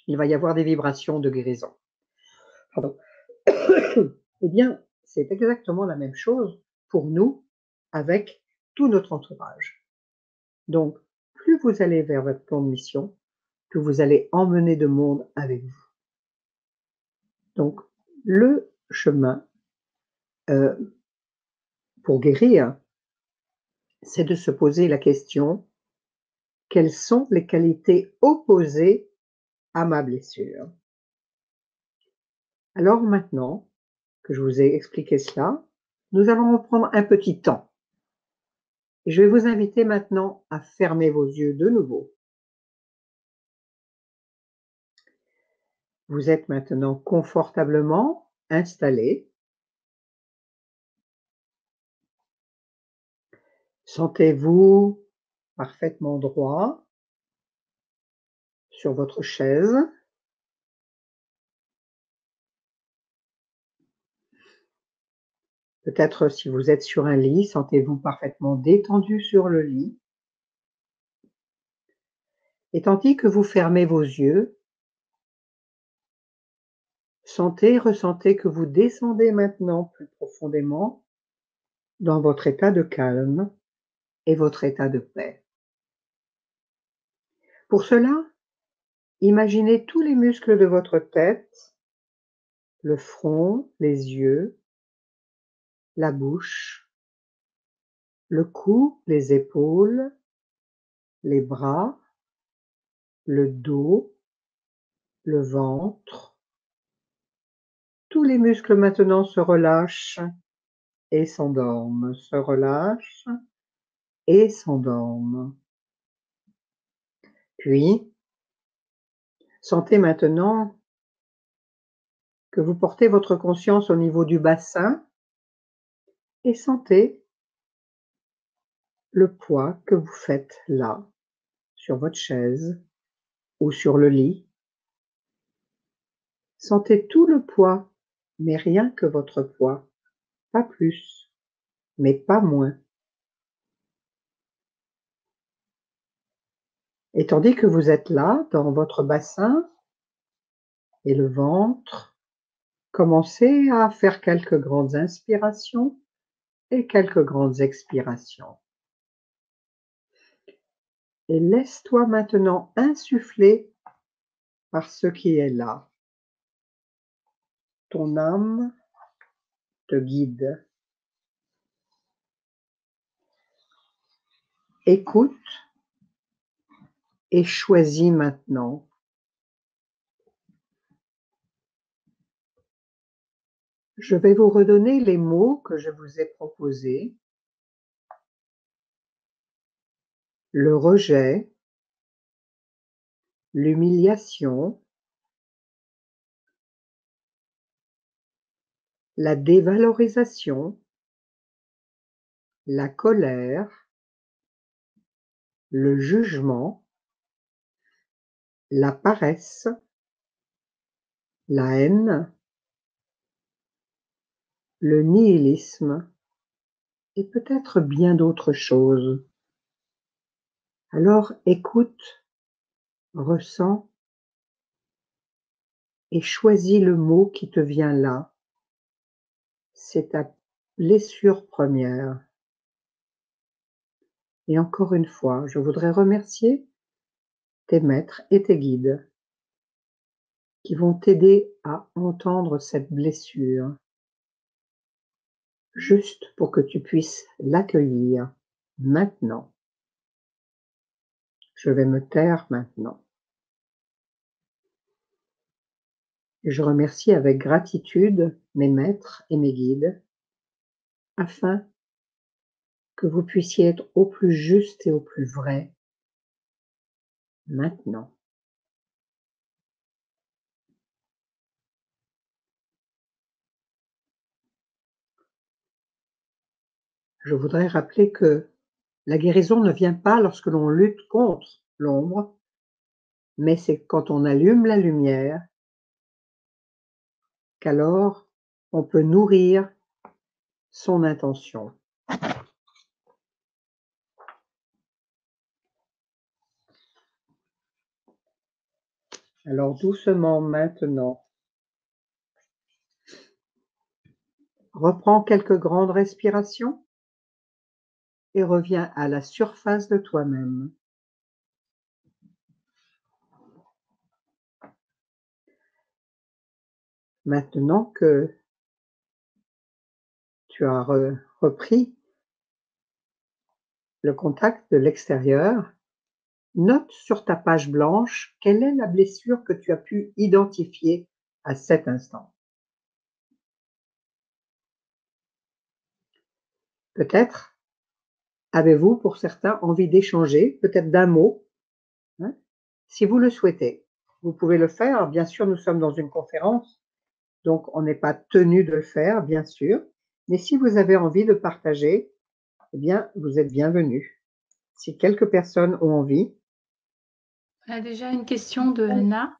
il va y avoir des vibrations de guérison. Pardon. Eh bien, c'est exactement la même chose pour nous avec tout notre entourage. Donc, plus vous allez vers votre plan de mission, plus vous allez emmener de monde avec vous. Donc, le chemin pour guérir, c'est de se poser la question: quelles sont les qualités opposées à ma blessure? Alors maintenant que je vous ai expliqué cela, nous allons reprendre un petit temps. Je vais vous inviter maintenant à fermer vos yeux de nouveau. Vous êtes maintenant confortablement installé. Sentez-vous parfaitement droit sur votre chaise. Peut-être si vous êtes sur un lit, sentez-vous parfaitement détendu sur le lit. Et tandis que vous fermez vos yeux, ressentez que vous descendez maintenant plus profondément dans votre état de calme et votre état de paix. Pour cela, imaginez tous les muscles de votre tête, le front, les yeux, la bouche, le cou, les épaules, les bras, le dos, le ventre. Tous les muscles maintenant se relâchent et s'endorment, se relâchent et s'endorment. Puis, sentez maintenant que vous portez votre conscience au niveau du bassin et sentez le poids que vous faites là, sur votre chaise ou sur le lit. Sentez tout le poids, mais rien que votre poids, pas plus, mais pas moins. Et tandis que vous êtes là, dans votre bassin et le ventre, Commencez à faire quelques grandes inspirations et quelques grandes expirations. Et laisse-toi maintenant insuffler par ce qui est là. Ton âme te guide. Écoute et choisis maintenant. Je vais vous redonner les mots que je vous ai proposés. Le rejet, l'humiliation, la dévalorisation, la colère, le jugement, la paresse, la haine, le nihilisme et peut-être bien d'autres choses. Alors écoute, ressens et choisis le mot qui te vient là. C'est ta blessure première. Et encore une fois, je voudrais remercier tes maîtres et tes guides qui vont t'aider à entendre cette blessure, juste pour que tu puisses l'accueillir maintenant. Je vais me taire maintenant. Et je remercie avec gratitude mes maîtres et mes guides afin que vous puissiez être au plus juste et au plus vrai maintenant. Je voudrais rappeler que la guérison ne vient pas lorsque l'on lutte contre l'ombre, mais c'est quand on allume la lumière qu'alors on peut nourrir son intention. Alors doucement maintenant, reprends quelques grandes respirations et reviens à la surface de toi-même. Maintenant que tu as repris le contact de l'extérieur, note sur ta page blanche quelle est la blessure que tu as pu identifier à cet instant. Peut-être avez-vous, pour certains, envie d'échanger, peut-être d'un mot, hein, si vous le souhaitez. Vous pouvez le faire. Bien sûr, nous sommes dans une conférence, donc on n'est pas tenu de le faire, bien sûr. Mais si vous avez envie de partager, eh bien, vous êtes bienvenus. Si quelques personnes ont envie. On a déjà une question de Na.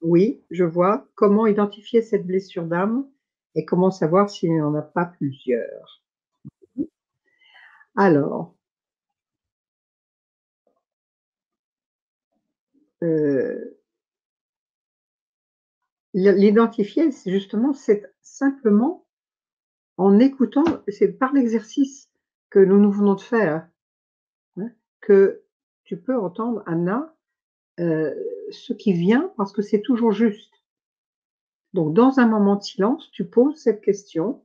Oui, je vois. Comment identifier cette blessure d'âme et comment savoir s'il n'y en a pas plusieurs? Alors, l'identifier, c'est justement, c'est simplement en écoutant, c'est par l'exercice que nous venons de faire, hein, que tu peux entendre, Anna, ce qui vient parce que c'est toujours juste. Donc, dans un moment de silence, tu poses cette question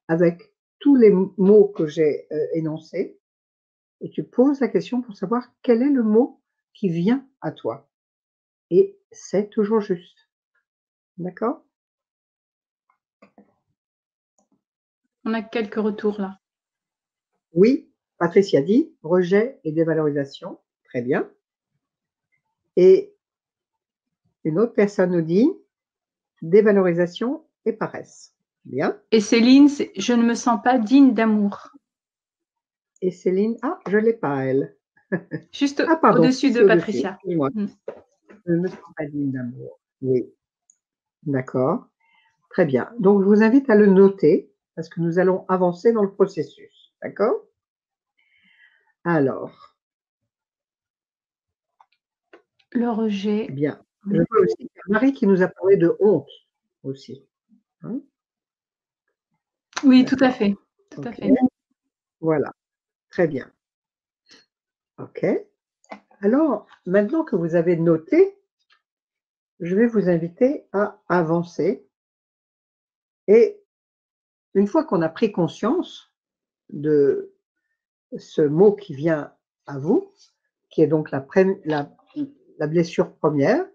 avec tous les mots que j'ai énoncés et tu poses la question pour savoir quel est le mot qui vient à toi. Et c'est toujours juste. D'accord? On a quelques retours là. Oui, Patricia dit rejet et dévalorisation. Très bien. Et une autre personne nous dit dévalorisation et paresse. Bien. Et Céline, je ne me sens pas digne d'amour. Et Céline, ah, je ne l'ai pas, elle. Juste Ah, pardon, au-dessus de c'est au-dessus. Patricia. Excuse-moi. Je ne me sens pas digne d'amour. Oui. D'accord. Très bien. Donc, je vous invite à le noter parce que nous allons avancer dans le processus. D'accord? Alors. Le rejet. Bien. Je vois aussi qu'il y a Marie qui nous a parlé de honte aussi. Hein? Oui, tout à fait. Tout à Ok, fait. voilà, très bien. Ok. Alors, maintenant que vous avez noté, je vais vous inviter à avancer. Et une fois qu'on a pris conscience de ce mot qui vient à vous, qui est donc la blessure première.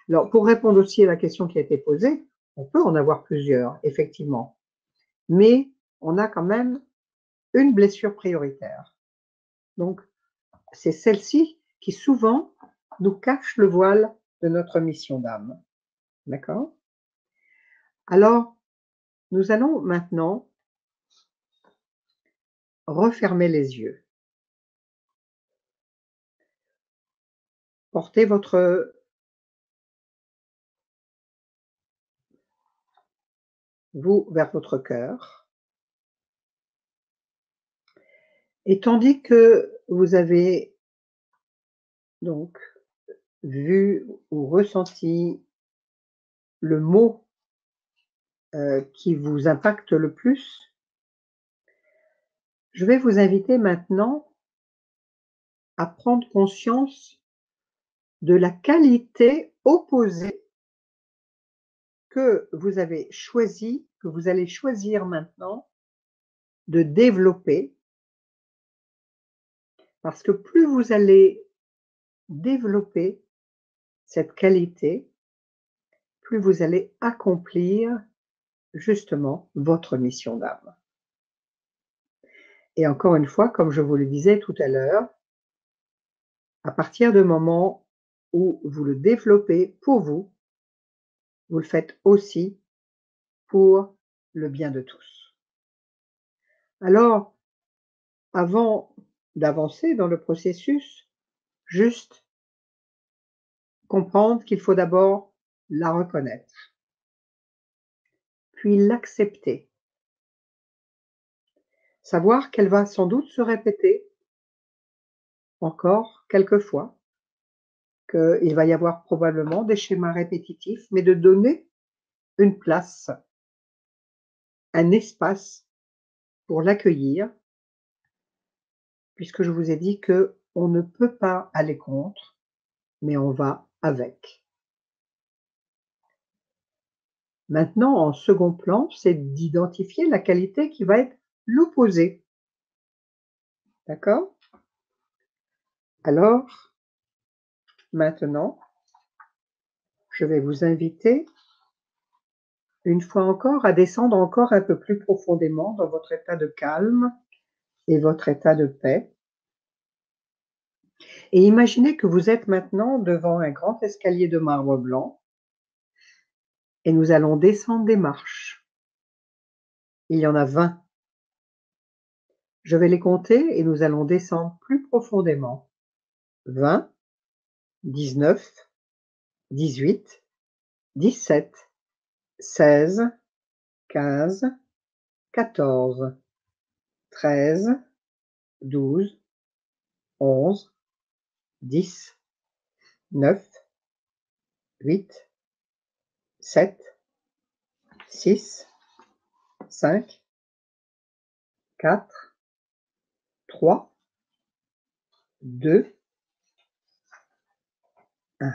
Alors, pour répondre aussi à la question qui a été posée, on peut en avoir plusieurs, effectivement, mais on a quand même une blessure prioritaire. Donc, c'est celle-ci qui souvent nous cache le voile de notre mission d'âme. D'accord? Alors, nous allons maintenant refermer les yeux. Portez vous vers votre cœur. Et tandis que vous avez donc vu ou ressenti le mot qui vous impacte le plus, je vais vous inviter maintenant à prendre conscience de la qualité opposée que vous avez choisi, que vous allez choisir maintenant de développer, parce que plus vous allez développer cette qualité, plus vous allez accomplir justement votre mission d'âme. Et encore une fois, comme je vous le disais tout à l'heure, à partir du moment où vous le développez pour vous, vous le faites aussi pour le bien de tous. Alors, avant d'avancer dans le processus, juste comprendre qu'il faut d'abord la reconnaître, puis l'accepter, savoir qu'elle va sans doute se répéter encore quelques fois, qu'il va y avoir probablement des schémas répétitifs, mais de donner une place, un espace pour l'accueillir, puisque je vous ai dit que on ne peut pas aller contre, mais on va avec. Maintenant, en second plan, c'est d'identifier la qualité qui va être l'opposé. D'accord? Alors, maintenant, je vais vous inviter, une fois encore, à descendre encore un peu plus profondément dans votre état de calme et votre état de paix. Et imaginez que vous êtes maintenant devant un grand escalier de marbre blanc et nous allons descendre des marches. Il y en a 20. Je vais les compter et nous allons descendre plus profondément. 20, 19, 18, 17, 16, 15, 14, 13, 12, 11, 10, 9, 8, 7, 6, 5, 4, 3, 2, 1.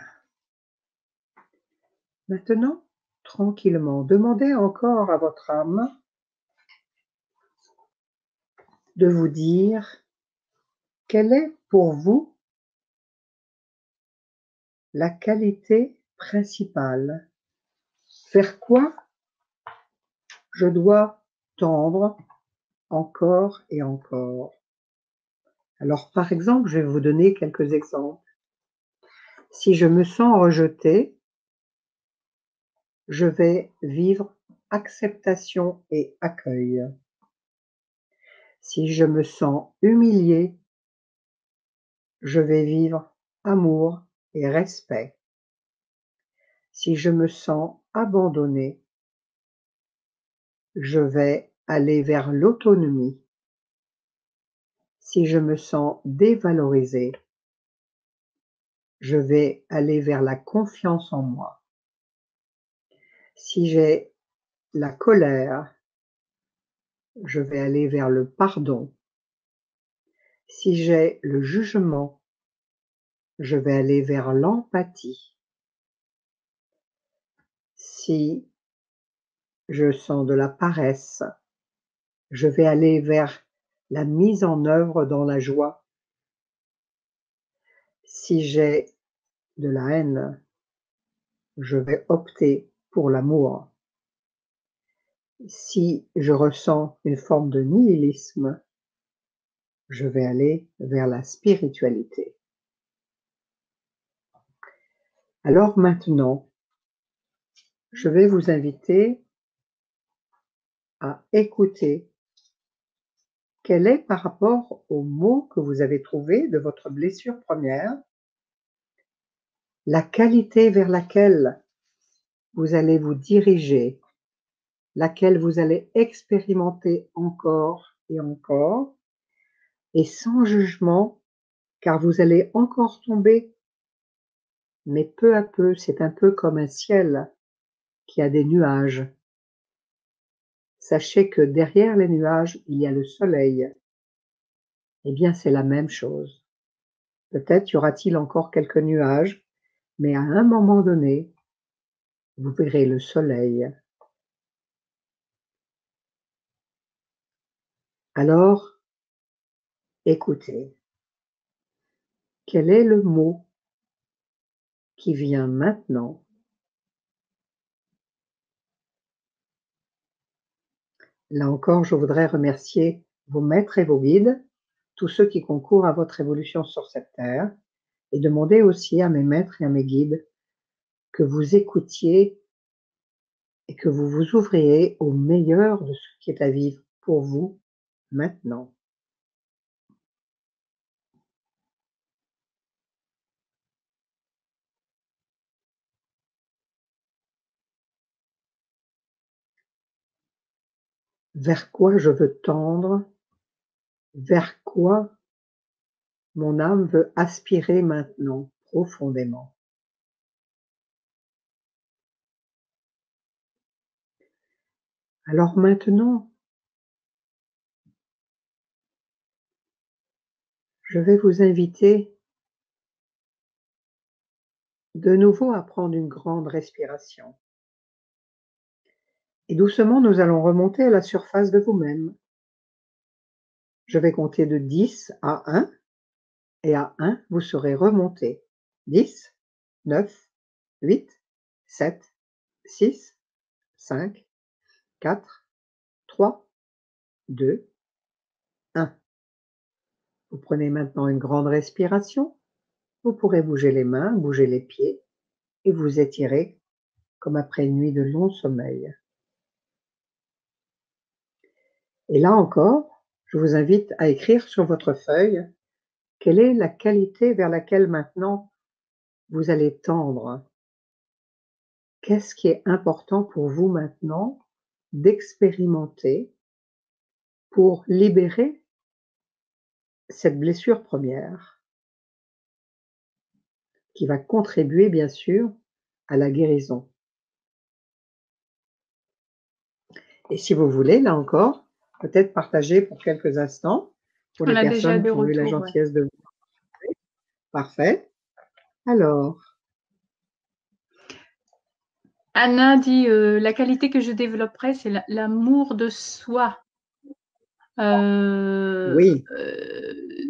Maintenant, tranquillement, demandez encore à votre âme de vous dire quelle est pour vous la qualité principale. Vers quoi je dois tendre encore et encore. Alors, par exemple, je vais vous donner quelques exemples. Si je me sens rejetée, je vais vivre acceptation et accueil. Si je me sens humiliée, je vais vivre amour et respect. Si je me sens abandonnée, je vais aller vers l'autonomie. Si je me sens dévalorisée, je vais aller vers la confiance en moi. Si j'ai la colère, je vais aller vers le pardon. Si j'ai le jugement, je vais aller vers l'empathie. Si je sens de la paresse, je vais aller vers la mise en œuvre dans la joie. Si j'ai de la haine, je vais opter pour l'amour. Si je ressens une forme de nihilisme, je vais aller vers la spiritualité. Alors maintenant, je vais vous inviter à écouter quel est par rapport aux mots que vous avez trouvés de votre blessure première, la qualité vers laquelle vous allez vous diriger, laquelle vous allez expérimenter encore et encore, et sans jugement, car vous allez encore tomber, mais peu à peu, c'est un peu comme un ciel qui a des nuages. Sachez que derrière les nuages, il y a le soleil. Eh bien, c'est la même chose. Peut-être y aura-t-il encore quelques nuages, mais à un moment donné, vous verrez le soleil. Alors, écoutez, quel est le mot qui vient maintenant? Là encore, je voudrais remercier vos maîtres et vos guides, tous ceux qui concourent à votre évolution sur cette terre, et demander aussi à mes maîtres et à mes guides que vous écoutiez et que vous vous ouvriez au meilleur de ce qui est à vivre pour vous maintenant. Vers quoi je veux tendre? Vers quoi mon âme veut aspirer maintenant, profondément? Alors maintenant, je vais vous inviter de nouveau à prendre une grande respiration. Et doucement, nous allons remonter à la surface de vous-même. Je vais compter de 10 à 1, et à 1, vous serez remonté. 10, 9, 8, 7, 6, 5, 4, 3, 2, 1. Vous prenez maintenant une grande respiration. Vous pourrez bouger les mains, bouger les pieds et vous étirer comme après une nuit de long sommeil. Et là encore, je vous invite à écrire sur votre feuille quelle est la qualité vers laquelle maintenant vous allez tendre. Qu'est-ce qui est important pour vous maintenant d'expérimenter pour libérer cette blessure première qui va contribuer bien sûr à la guérison. Et si vous voulez, là encore, peut-être partager pour quelques instants pour On les a déjà personnes des qui ont eu la retours, ouais. gentillesse de vous. Parfait. Alors, Anna dit la qualité que je développerai, c'est l'amour de soi. oui,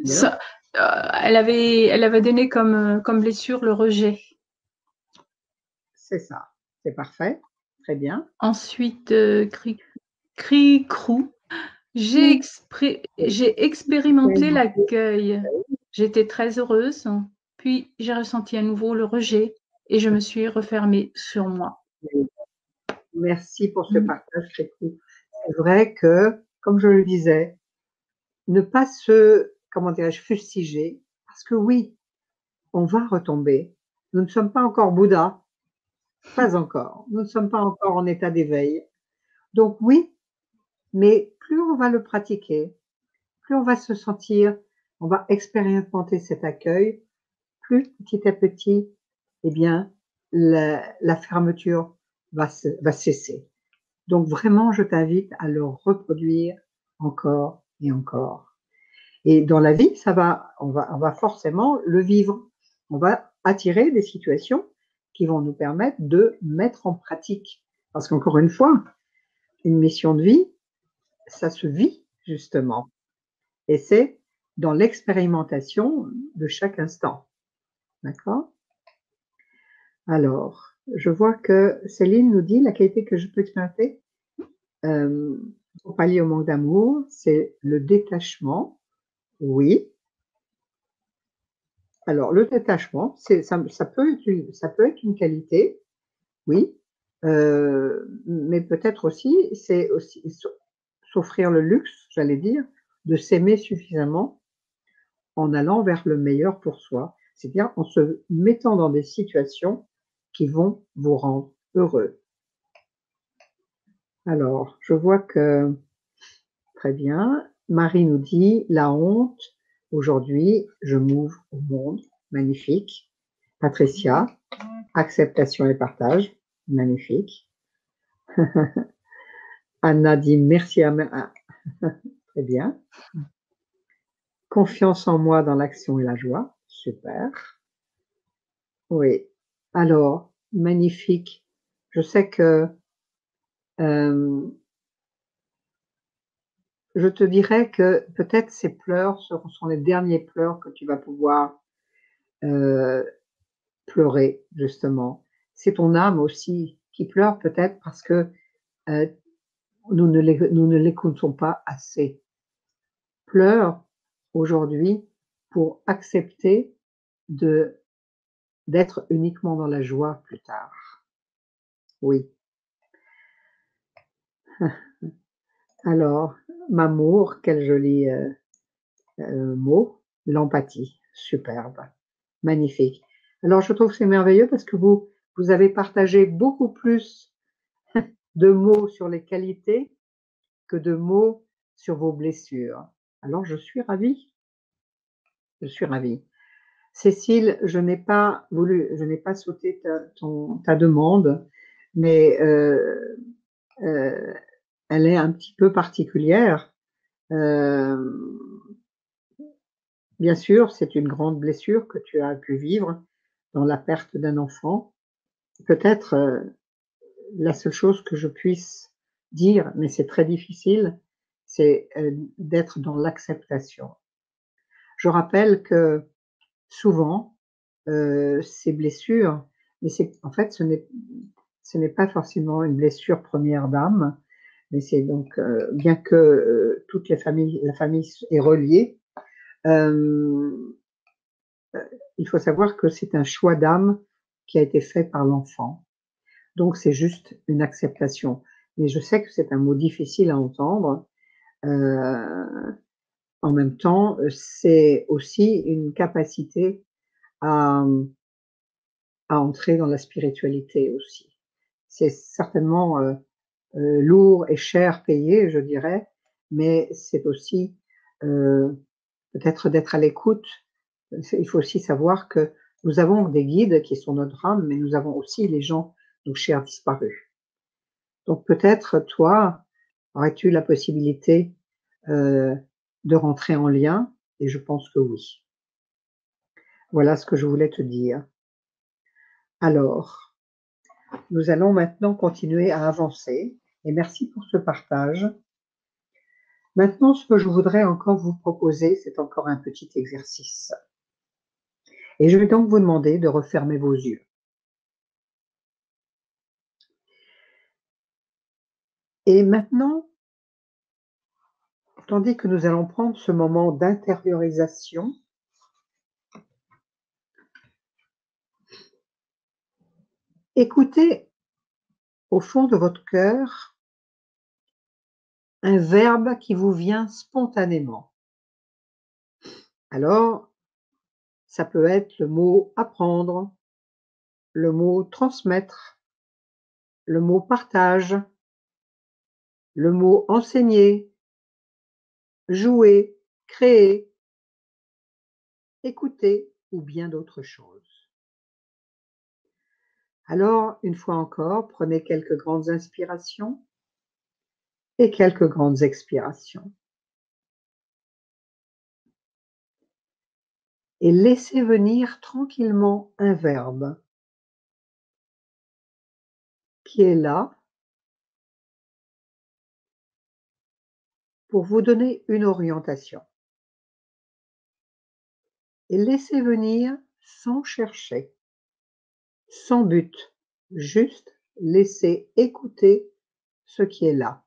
bien, Elle avait donné comme blessure le rejet. c'est ça. C'est parfait. Très bien. Ensuite, cri-crou. J'ai expérimenté l'accueil. J'étais très heureuse. Puis j'ai ressenti à nouveau le rejet et je me suis refermée sur moi. Merci pour ce partage très cool. C'est vrai que, comme je le disais, ne pas se, comment dirais-je, fustiger, parce que oui, on va retomber. Nous ne sommes pas encore Bouddha, pas encore. Nous ne sommes pas encore en état d'éveil. Donc oui, mais plus on va le pratiquer, plus on va se sentir, on va expérimenter cet accueil, plus petit à petit, eh bien, la fermeture va cesser. Donc vraiment, je t'invite à le reproduire encore et encore. Et dans la vie, on va forcément le vivre. On va attirer des situations qui vont nous permettre de mettre en pratique. Parce qu'encore une fois, une mission de vie, ça se vit justement. Et c'est dans l'expérimentation de chaque instant. D'accord? Alors, je vois que Céline nous dit la qualité que je peux expérimenter pour pallier au manque d'amour, c'est le détachement. Oui. Alors, le détachement, ça peut être une qualité, oui, mais peut-être aussi, c'est aussi s'offrir le luxe, j'allais dire, de s'aimer suffisamment en allant vers le meilleur pour soi, c'est-à-dire en se mettant dans des situations qui vont vous rendre heureux. Alors, je vois que très bien, Marie nous dit la honte, aujourd'hui, je m'ouvre au monde, magnifique. Patricia, acceptation et partage, magnifique. Anna dit merci à très bien. Confiance en moi dans l'action et la joie, super. Oui, alors, magnifique. Je sais que je te dirais que peut-être ces pleurs sont les derniers pleurs que tu vas pouvoir pleurer, justement. C'est ton âme aussi qui pleure peut-être parce que nous ne l'écoutons pas assez. Pleure aujourd'hui pour accepter d'être uniquement dans la joie plus tard. Oui. Alors, Mamour, quel joli mot, l'empathie, superbe, magnifique. Alors, je trouve que c'est merveilleux parce que vous avez partagé beaucoup plus de mots sur les qualités que de mots sur vos blessures. Alors, je suis ravie. Je suis ravie. Cécile, je n'ai pas sauté ta demande, mais elle est un petit peu particulière. Bien sûr, c'est une grande blessure que tu as pu vivre dans la perte d'un enfant. Peut-être la seule chose que je puisse dire, mais c'est très difficile, c'est d'être dans l'acceptation. Je rappelle que souvent, ces blessures, mais en fait, ce n'est pas forcément une blessure première d'âme, mais c'est donc, bien que la famille est reliée, il faut savoir que c'est un choix d'âme qui a été fait par l'enfant. Donc, c'est juste une acceptation. Mais je sais que c'est un mot difficile à entendre. En même temps, c'est aussi une capacité à, à entrer dans la spiritualité aussi. C'est certainement lourd et cher payé, je dirais, mais c'est aussi peut-être d'être à l'écoute. Il faut aussi savoir que nous avons des guides qui sont notre âme, mais nous avons aussi les gens, nos chers disparus. Donc peut-être toi, aurais-tu la possibilité de rentrer en lien? Et je pense que oui. Voilà ce que je voulais te dire. Alors, nous allons maintenant continuer à avancer et merci pour ce partage. Maintenant, ce que je voudrais encore vous proposer, c'est encore un petit exercice. Et je vais donc vous demander de refermer vos yeux. Et maintenant, tandis que nous allons prendre ce moment d'intériorisation, écoutez au fond de votre cœur un verbe qui vous vient spontanément. Alors, ça peut être le mot apprendre, le mot transmettre, le mot partage, le mot enseigner, jouer, créer, écouter ou bien d'autres choses. Alors, une fois encore, prenez quelques grandes inspirations et quelques grandes expirations. Et laissez venir tranquillement un verbe qui est là pour vous donner une orientation. Et laissez venir sans chercher, sans but, juste laissez écouter ce qui est là.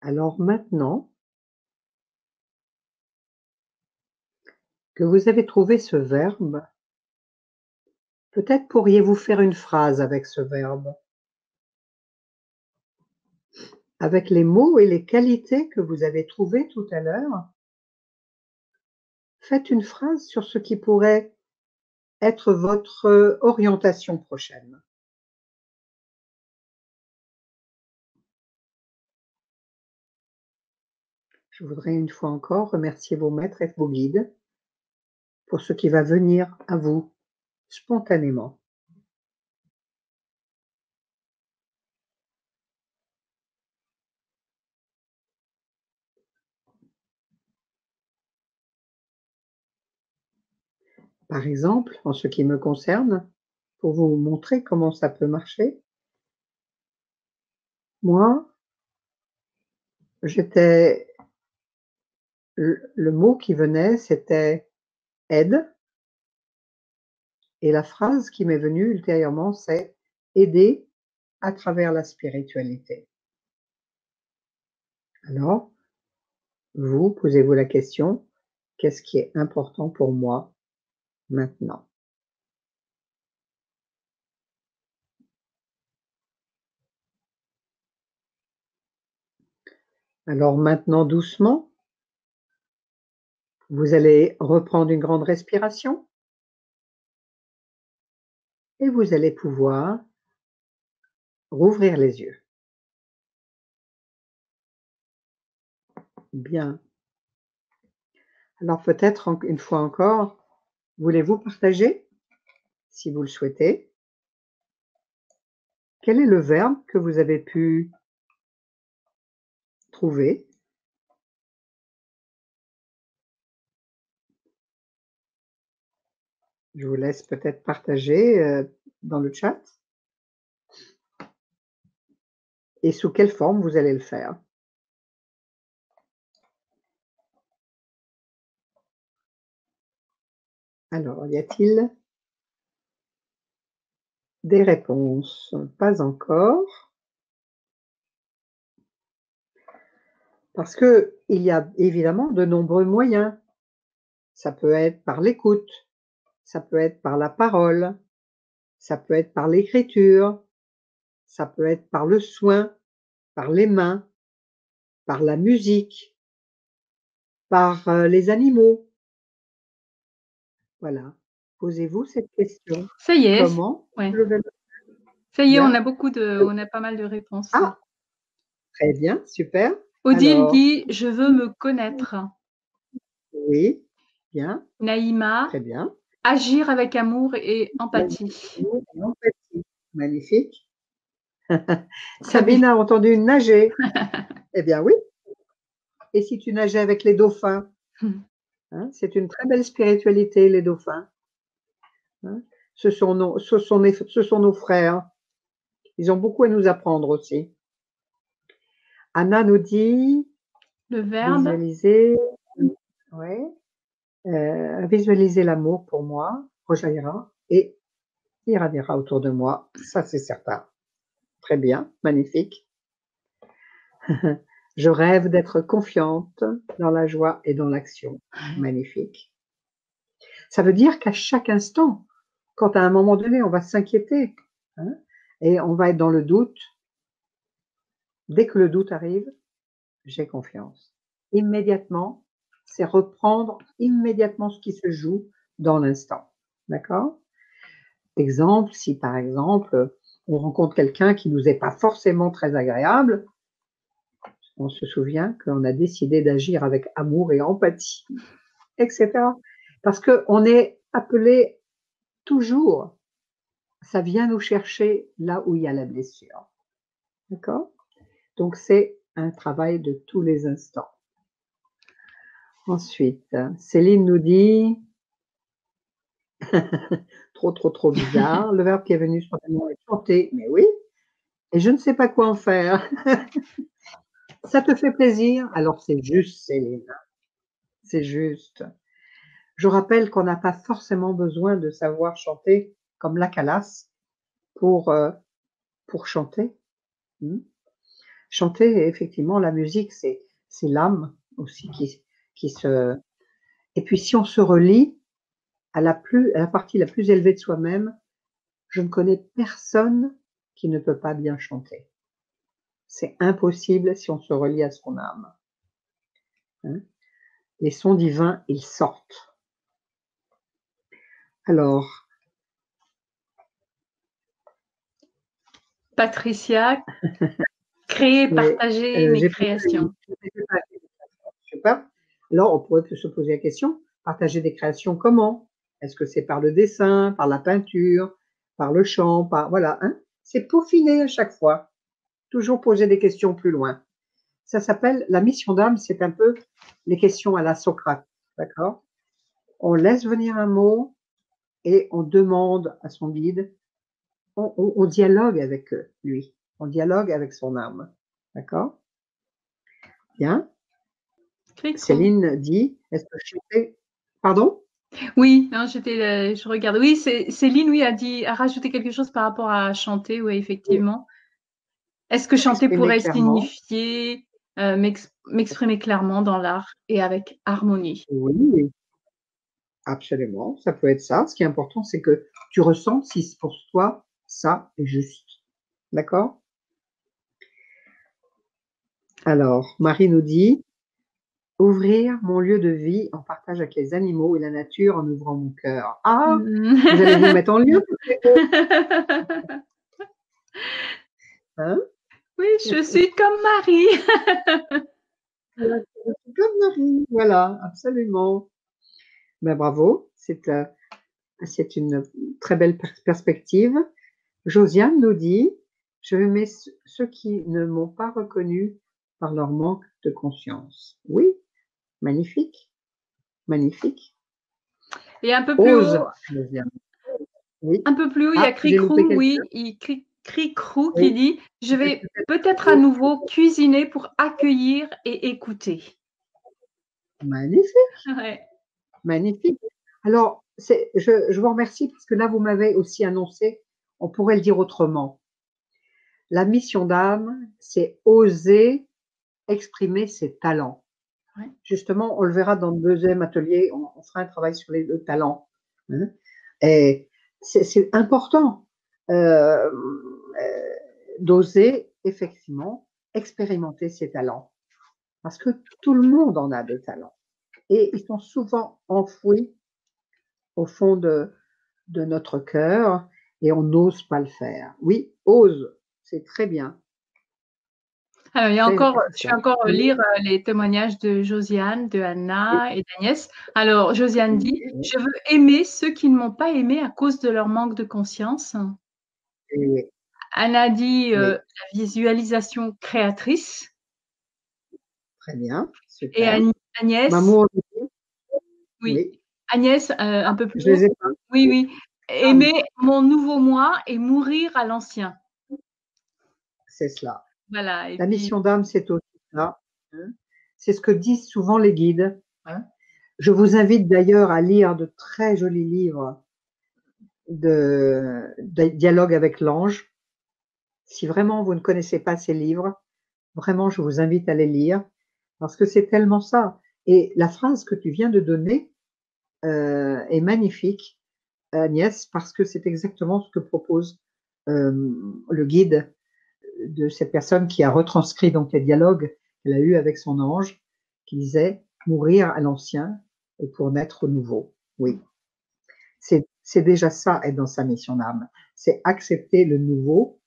Alors maintenant que vous avez trouvé ce verbe, peut-être pourriez-vous faire une phrase avec ce verbe, avec les mots et les qualités que vous avez trouvées tout à l'heure. Faites une phrase sur ce qui pourrait être votre orientation prochaine. Je voudrais une fois encore remercier vos maîtres et vos guides pour ce qui va venir à vous spontanément. Par exemple, en ce qui me concerne, pour vous montrer comment ça peut marcher, moi, j'étais, le mot qui venait, c'était aide, et la phrase qui m'est venue ultérieurement, c'est aider à travers la spiritualité. Alors, vous, posez-vous la question, qu'est-ce qui est important pour moi maintenant? Alors maintenant, doucement, vous allez reprendre une grande respiration et vous allez pouvoir rouvrir les yeux. Bien. Alors peut-être une fois encore, voulez-vous partager, si vous le souhaitez, quel est le verbe que vous avez pu trouver? Je vous laisse peut-être partager dans le chat. Et sous quelle forme vous allez le faire? Alors, y a-t-il des réponses? Pas encore. Parce qu'il y a évidemment de nombreux moyens. Ça peut être par l'écoute, ça peut être par la parole, ça peut être par l'écriture, ça peut être par le soin, par les mains, par la musique, par les animaux. Voilà. Posez-vous cette question. Ça y est, Comment ouais. je vais le Ça y est, bien? on a pas mal de réponses. Ah! Très bien, super. Odile Alors, dit: «Je veux me connaître». oui, bien, Naïma: très bien. «Agir avec amour et empathie». L'empathie, magnifique. Sabi Sabine a entendu nager. Eh bien oui. Et si tu nageais avec les dauphins? Hein, c'est une très belle spiritualité, les dauphins. Hein. Ce sont nos frères. Ils ont beaucoup à nous apprendre aussi. Anna nous dit Le verbe, visualiser, ouais, visualiser l'amour pour moi rejaillira et irradiera autour de moi, ça c'est certain. Très bien, magnifique. Je rêve d'être confiante dans la joie et dans l'action. Magnifique. Ça veut dire qu'à chaque instant, quand à un moment donné, on va s'inquiéter, hein, et on va être dans le doute, dès que le doute arrive, j'ai confiance. Immédiatement, c'est reprendre immédiatement ce qui se joue dans l'instant. D'accord? Exemple, si par exemple, on rencontre quelqu'un qui nous est pas forcément très agréable, on se souvient qu'on a décidé d'agir avec amour et empathie, etc. Parce qu'on est appelé toujours ça vient nous chercher là où il y a la blessure. D'accord? Donc, c'est un travail de tous les instants. Ensuite, Céline nous dit trop bizarre. Le verbe qui est venu spontanément est chanter. Mais oui, et je ne sais pas quoi en faire. Ça te fait plaisir? Alors c'est juste, Céline, c'est juste. Je rappelle qu'on n'a pas forcément besoin de savoir chanter comme la Calas pour, pour chanter. Mmh. Chanter, effectivement, la musique, c'est l'âme aussi qui se et puis si on se relie à la partie la plus élevée de soi-même, je ne connais personne qui ne peut pas bien chanter. C'est impossible si on se relie à son âme, hein. Les sons divins, ils sortent. Alors, Patricia, créer, mais, partager mes j'ai pas créations. je sais pas. Alors, on pourrait se poser la question, partager des créations comment? Est-ce que c'est par le dessin, par la peinture, par le chant, par voilà, hein? C'est peaufiner à chaque fois, toujours poser des questions plus loin. Ça s'appelle la mission d'âme, c'est un peu les questions à la Socrate, d'accord? On laisse venir un mot et on demande à son guide, on dialogue avec lui, on dialogue avec son âme, d'accord? Bien. Cricro. Céline dit, est-ce que chanter pardon? Oui, non, je regarde. Oui, Céline, oui, a rajouté quelque chose par rapport à chanter, oui, Oui, effectivement. Est-ce que chanter exprimer pourrait clairement. signifier m'exprimer clairement dans l'art et avec harmonie? Oui, absolument, ça peut être ça. Ce qui est important, c'est que tu ressens si pour toi, ça est juste. D'accord? Alors, Marie nous dit, ouvrir mon lieu de vie en partage avec les animaux et la nature en ouvrant mon cœur. Ah, vous allez vous mettre en lien, hein? Oui, je suis comme Marie. Voilà, comme Marie, voilà, absolument. Ben, bravo, c'est une très belle perspective. Josiane nous dit, je mets ceux qui ne m'ont pas reconnu par leur manque de conscience. Oui, magnifique, magnifique. Et un peu plus haut, Ose, Josiane. Oui. il y a Ah, j'ai loupé Cricrou, quelqu'un. oui, Cricrou qui Oui, dit: «Je c'est vais peut-être peut-être à nouveau cuisiner pour accueillir et écouter». magnifique, Ouais. magnifique. Alors, je vous remercie parce que là, vous m'avez aussi annoncé, on pourrait le dire autrement. La mission d'âme, c'est oser exprimer ses talents. Ouais. Justement, on le verra dans le deuxième atelier, on fera un travail sur le talent, hein. Et c'est important d'oser effectivement expérimenter ses talents, parce que tout le monde en a des talents et ils sont souvent enfouis au fond de notre cœur et on n'ose pas le faire. Oui, ose, c'est très bien, Alors, très je vais important. encore Oui, lire les témoignages de Josiane, de Anna et d'Agnès. Alors, Josiane dit: oui, «Je veux aimer ceux qui ne m'ont pas aimée à cause de leur manque de conscience». oui, Anna dit, oui, la visualisation créatrice très bien, et super. Agnès, Maman, oui, oui, Agnès, un peu plus je les haut, ai pas. oui, oui, Ah, aimer mon nouveau moi et mourir à l'ancien. c'est cela. Voilà et La puis mission d'âme, c'est aussi ça, hein. C'est ce que disent souvent les guides, hein. Je vous invite d'ailleurs à lire de très jolis livres de dialogue avec l'ange. Si vraiment vous ne connaissez pas ces livres, vraiment, je vous invite à les lire parce que c'est tellement ça. Et la phrase que tu viens de donner, est magnifique, Agnès, parce que c'est exactement ce que propose, le guide de cette personne qui a retranscrit donc les dialogues qu'elle a eus avec son ange, qui disait mourir à l'ancien et pour naître au nouveau. Oui, c'est déjà ça être dans sa mission d'âme, c'est accepter le nouveau.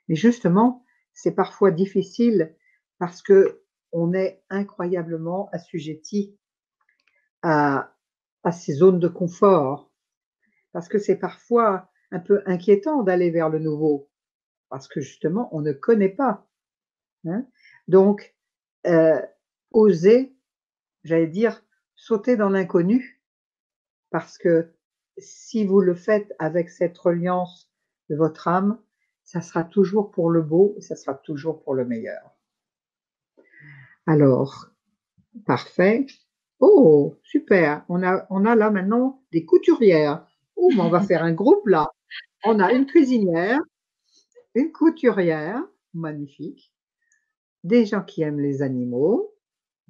Mais justement, c'est parfois difficile parce que on est incroyablement assujetti à, à ces zones de confort. Parce que c'est parfois un peu inquiétant d'aller vers le nouveau, parce que justement, on ne connaît pas. Hein. Donc, oser, j'allais dire, sauter dans l'inconnu, parce que si vous le faites avec cette reliance de votre âme, ça sera toujours pour le beau, ça sera toujours pour le meilleur. Alors, parfait. Oh, super. On a là maintenant des couturières. Oh, mais on va faire un groupe là. On a une cuisinière, une couturière, magnifique. Des gens qui aiment les animaux,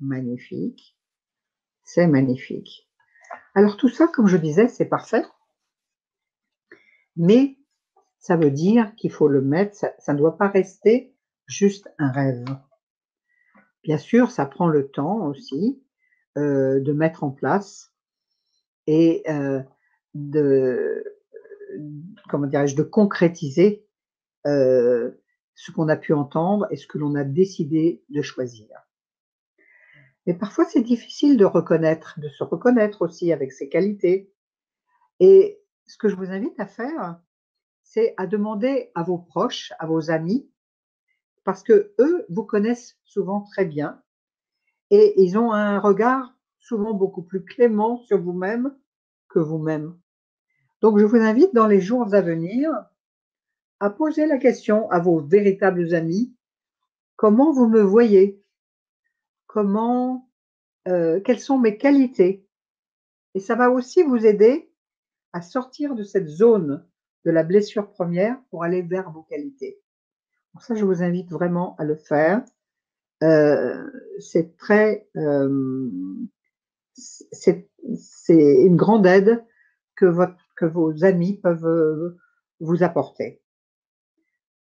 magnifique. C'est magnifique. Alors tout ça, comme je disais, c'est parfait. Mais ça veut dire qu'il faut le mettre, ça ne doit pas rester juste un rêve. Bien sûr, ça prend le temps aussi de mettre en place et de, comment dirais-je, de concrétiser ce qu'on a pu entendre et ce que l'on a décidé de choisir. Mais parfois, c'est difficile de reconnaître, de se reconnaître aussi avec ses qualités. Et ce que je vous invite à faire, c'est à demander à vos proches, à vos amis, parce que eux vous connaissent souvent très bien et ils ont un regard souvent beaucoup plus clément sur vous-même que vous-même. Donc, je vous invite dans les jours à venir à poser la question à vos véritables amis, comment vous me voyez? Comment, quelles sont mes qualités? Et ça va aussi vous aider à sortir de cette zone de la blessure première pour aller vers vos qualités. Pour ça, je vous invite vraiment à le faire. C'est très, c'est une grande aide que vos amis peuvent vous apporter.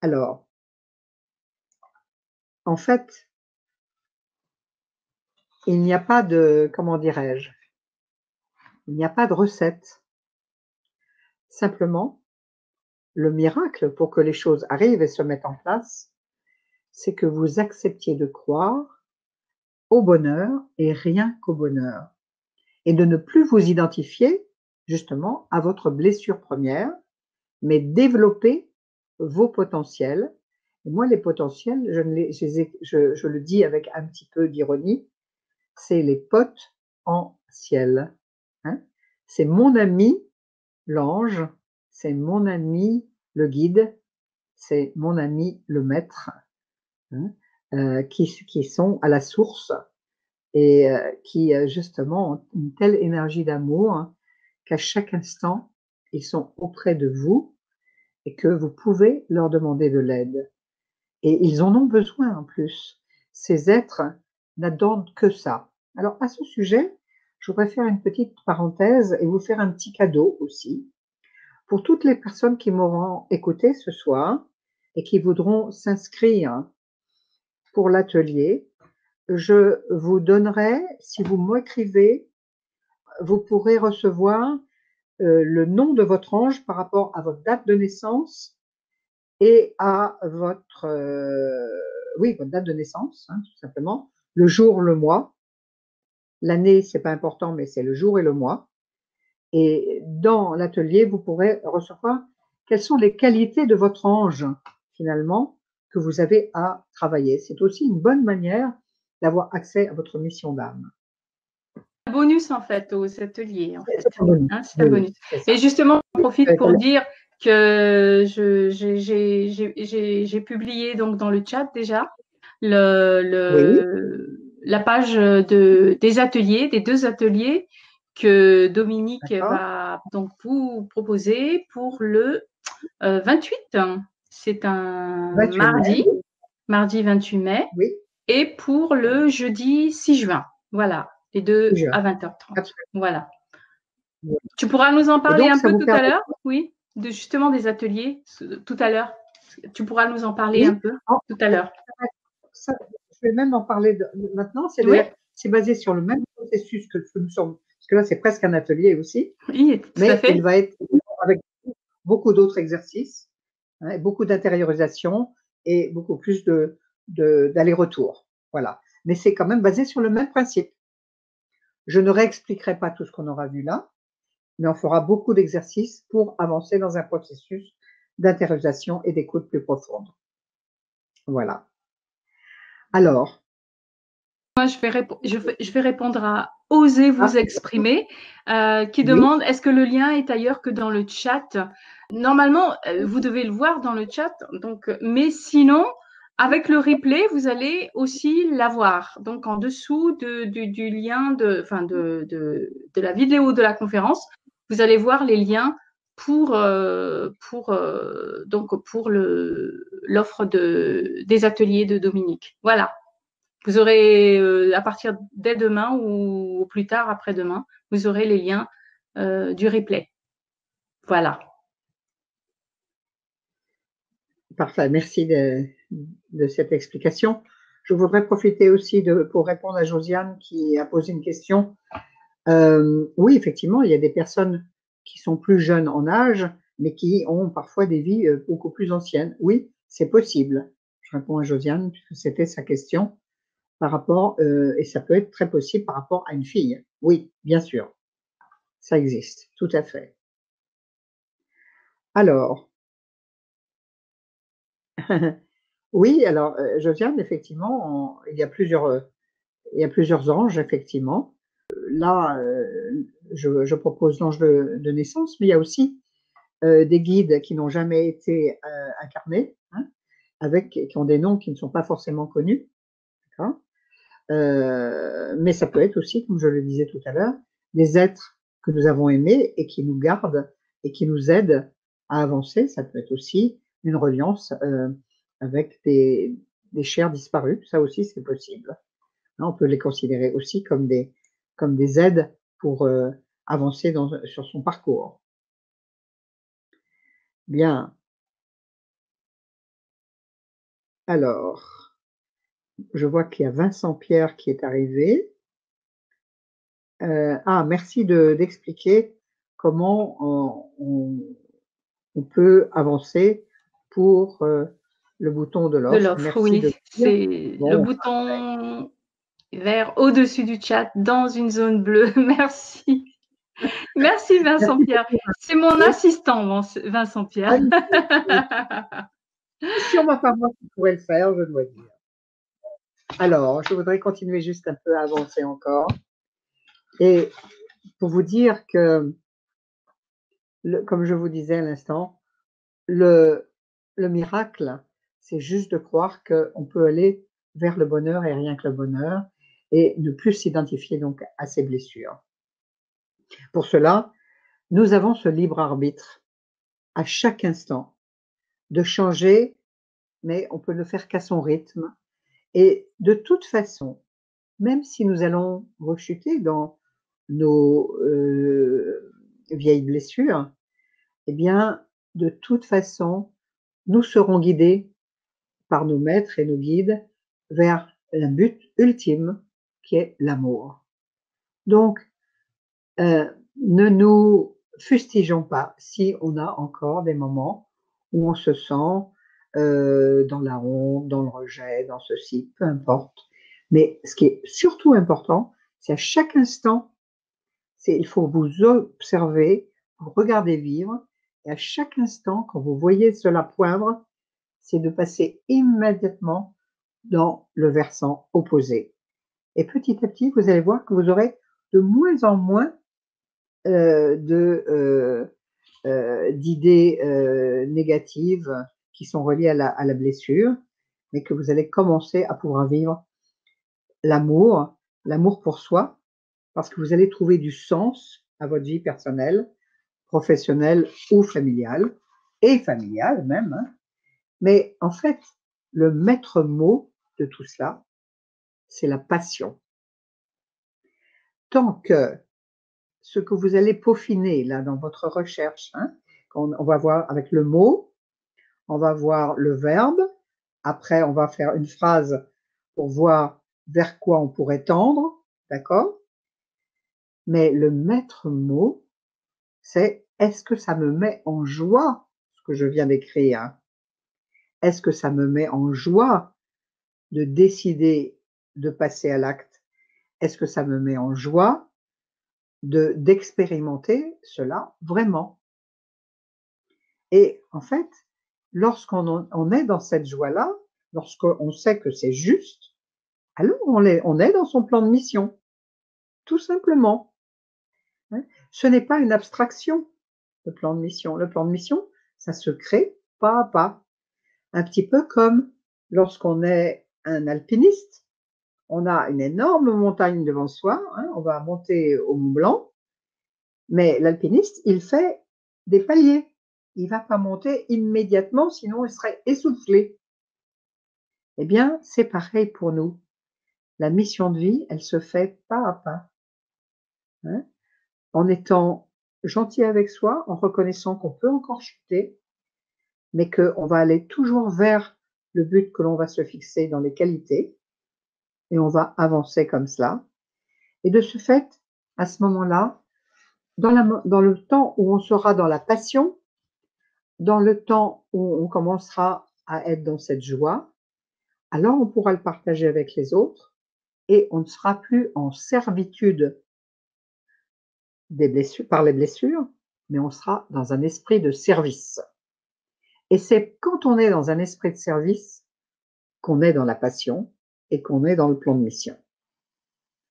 Alors, en fait, il n'y a pas de, comment dirais-je, il n'y a pas de recette. Simplement, le miracle pour que les choses arrivent et se mettent en place, c'est que vous acceptiez de croire au bonheur et rien qu'au bonheur. Et de ne plus vous identifier justement à votre blessure première, mais développer vos potentiels. Et moi, les potentiels, je le dis avec un petit peu d'ironie, c'est les potes en ciel. Hein. C'est mon ami l'ange, c'est mon ami le guide, c'est mon ami le maître, hein, qui sont à la source et qui justement ont une telle énergie d'amour hein, qu'à chaque instant, ils sont auprès de vous et que vous pouvez leur demander de l'aide. Et ils en ont besoin en plus. Ces êtres n'attendent que ça. Alors à ce sujet, je voudrais faire une petite parenthèse et vous faire un petit cadeau aussi. Pour toutes les personnes qui m'auront écouté ce soir et qui voudront s'inscrire pour l'atelier, je vous donnerai, si vous m'écrivez, vous pourrez recevoir le nom de votre ange par rapport à votre date de naissance et à votre, oui, votre date de naissance, hein, tout simplement, le jour, le mois. L'année, c'est pas important, mais c'est le jour et le mois. Et dans l'atelier, vous pourrez recevoir quelles sont les qualités de votre ange, finalement, que vous avez à travailler. C'est aussi une bonne manière d'avoir accès à votre mission d'âme. Un bonus, en fait, aux ateliers, en fait. C'est un bonus. Hein, c'est un bonus. Et justement, je profite pour dire que j'ai publié donc dans le chat déjà Oui, la page des ateliers, des 2 ateliers que Dominique d'accord. va donc vous proposer pour le 28. C'est un 28 mai, mardi 28 mai, oui, et pour le jeudi 6 juin. Voilà, les 2 juin. à 20h30. Absolument. Voilà. Tu pourras nous en Et parler donc, un ça peu vous tout à permet, l'heure? Oui, justement des ateliers tout à l'heure. Tu pourras nous en parler un oui, peu tout à l'heure. je vais même en parler maintenant. Oui, C'est basé sur le même processus que nous sommes, parce que là, c'est presque un atelier aussi, oui, tout à mais il fait. va être avec beaucoup d'autres exercices, hein, beaucoup d'intériorisation et beaucoup plus d'aller-retour. Voilà. Mais c'est quand même basé sur le même principe. Je ne réexpliquerai pas tout ce qu'on aura vu là, mais on fera beaucoup d'exercices pour avancer dans un processus d'intériorisation et d'écoute plus profonde. Voilà. Alors, Moi, je vais répondre à Osez vous exprimer, qui oui, demande est-ce que le lien est ailleurs que dans le chat? Normalement, vous devez le voir dans le chat, donc, mais sinon, avec le replay, vous allez aussi l'avoir. Donc, en dessous du lien de la vidéo de la conférence, vous allez voir les liens pour l'offre des ateliers de Dominique. Voilà. Vous aurez, à partir dès demain ou plus tard après-demain, vous aurez les liens du replay. Voilà. Parfait. Merci de cette explication. Je voudrais profiter aussi pour répondre à Josiane qui a posé une question. Oui, effectivement, il y a des personnes qui sont plus jeunes en âge, mais qui ont parfois des vies beaucoup plus anciennes. Oui, c'est possible. Je réponds à Josiane, puisque c'était sa question par rapport, et ça peut être très possible par rapport à une fille. Oui, bien sûr, ça existe, tout à fait. Alors, oui, alors, Josiane, effectivement, il y a plusieurs anges, effectivement. Là, je propose l'ange de naissance, mais il y a aussi des guides qui n'ont jamais été incarnés, hein, qui ont des noms qui ne sont pas forcément connus. Mais ça peut être aussi, comme je le disais tout à l'heure, des êtres que nous avons aimés et qui nous gardent et qui nous aident à avancer. Ça peut être aussi une reliance avec des chers disparus. Ça aussi, c'est possible. On peut les considérer aussi comme des aides pour avancer sur son parcours. Bien. Alors, je vois qu'il y a Vincent Pierre qui est arrivé. Merci d'expliquer comment on peut avancer pour le bouton de De l'offre. l'offre, Merci oui. de le dire. C'est le Bon, bouton vert au-dessus du chat dans une zone bleue. Merci. Merci Vincent merci Pierre. beaucoup. C'est mon assistant, Vincent Pierre. Si on m'a pas moi qui pourrais le faire, je dois dire. Alors, je voudrais continuer juste un peu à avancer encore. Et pour vous dire que, comme je vous disais à l'instant, le miracle, c'est juste de croire qu'on peut aller vers le bonheur et rien que le bonheur et ne plus s'identifier donc à ses blessures. Pour cela, nous avons ce libre arbitre à chaque instant de changer, mais on peut le faire qu'à son rythme. Et de toute façon, même si nous allons rechuter dans nos vieilles blessures, eh bien, de toute façon, nous serons guidés par nos maîtres et nos guides vers un but ultime qui est l'amour. Donc, ne nous fustigeons pas si on a encore des moments où on se sent dans la honte, dans le rejet, dans ceci, peu importe. Mais ce qui est surtout important, c'est à chaque instant, il faut vous observer, vous regarder vivre, et à chaque instant, quand vous voyez cela poindre, c'est de passer immédiatement dans le versant opposé. Et petit à petit, vous allez voir que vous aurez de moins en moins d'idées négatives qui sont reliées à la blessure, mais que vous allez commencer à pouvoir vivre l'amour pour soi, parce que vous allez trouver du sens à votre vie personnelle, professionnelle ou familiale, et familiale même. Hein. Mais en fait, le maître mot de tout cela, c'est la passion. Tant que ce que vous allez peaufiner là dans votre recherche, hein, on va voir avec le mot, on va voir le verbe, après on va faire une phrase pour voir vers quoi on pourrait tendre, d'accord? Mais le maître mot, c'est est-ce que ça me met en joie ce que je viens d'écrire? Est-ce que ça me met en joie de décider de passer à l'acte? Est-ce que ça me met en joie d'expérimenter cela vraiment. Et en fait, lorsqu'on est dans cette joie-là, lorsqu'on sait que c'est juste, alors on est dans son plan de mission, tout simplement. Hein. Ce n'est pas une abstraction, le plan de mission. Le plan de mission, ça se crée pas à pas. Un petit peu comme lorsqu'on est un alpiniste, on a une énorme montagne devant soi, hein, on va monter au Mont Blanc, mais l'alpiniste, il fait des paliers. Il ne va pas monter immédiatement, sinon il serait essoufflé. Eh bien, c'est pareil pour nous. La mission de vie, elle se fait pas à pas, hein, en étant gentil avec soi, en reconnaissant qu'on peut encore chuter, mais qu'on va aller toujours vers le but que l'on va se fixer dans les qualités, et on va avancer comme cela. Et de ce fait, à ce moment-là, dans le temps où on sera dans la passion, dans le temps où on commencera à être dans cette joie, alors on pourra le partager avec les autres et on ne sera plus en servitude par les blessures, mais on sera dans un esprit de service. Et c'est quand on est dans un esprit de service qu'on est dans la passion et qu'on est dans le plan de mission.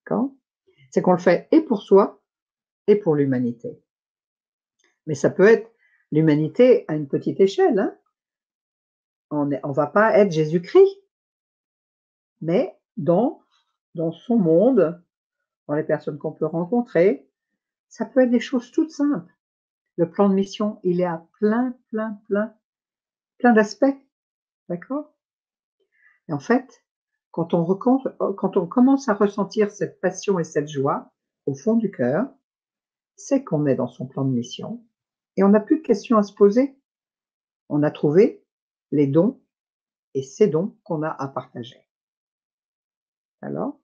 D'accord ? C'est qu'on le fait et pour soi et pour l'humanité. Mais ça peut être l'humanité à une petite échelle. Hein. On ne va pas être Jésus-Christ, mais dans son monde, dans les personnes qu'on peut rencontrer, ça peut être des choses toutes simples. Le plan de mission, il est à plein d'aspects. D'accord ? Et en fait, quand on commence à ressentir cette passion et cette joie au fond du cœur, c'est qu'on est dans son plan de mission et on n'a plus de questions à se poser. On a trouvé les dons et ces dons qu'on a à partager. Alors,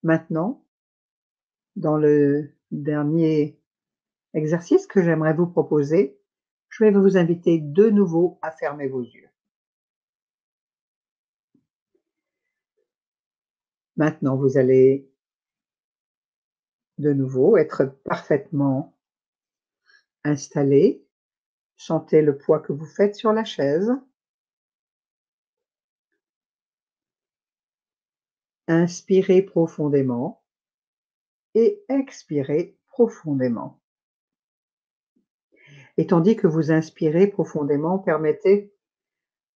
maintenant, dans le dernier exercice que j'aimerais vous proposer, je vais vous inviter de nouveau à fermer vos yeux. Maintenant, vous allez de nouveau être parfaitement installé. Sentez le poids que vous faites sur la chaise. Inspirez profondément et expirez profondément. Et tandis que vous inspirez profondément, permettez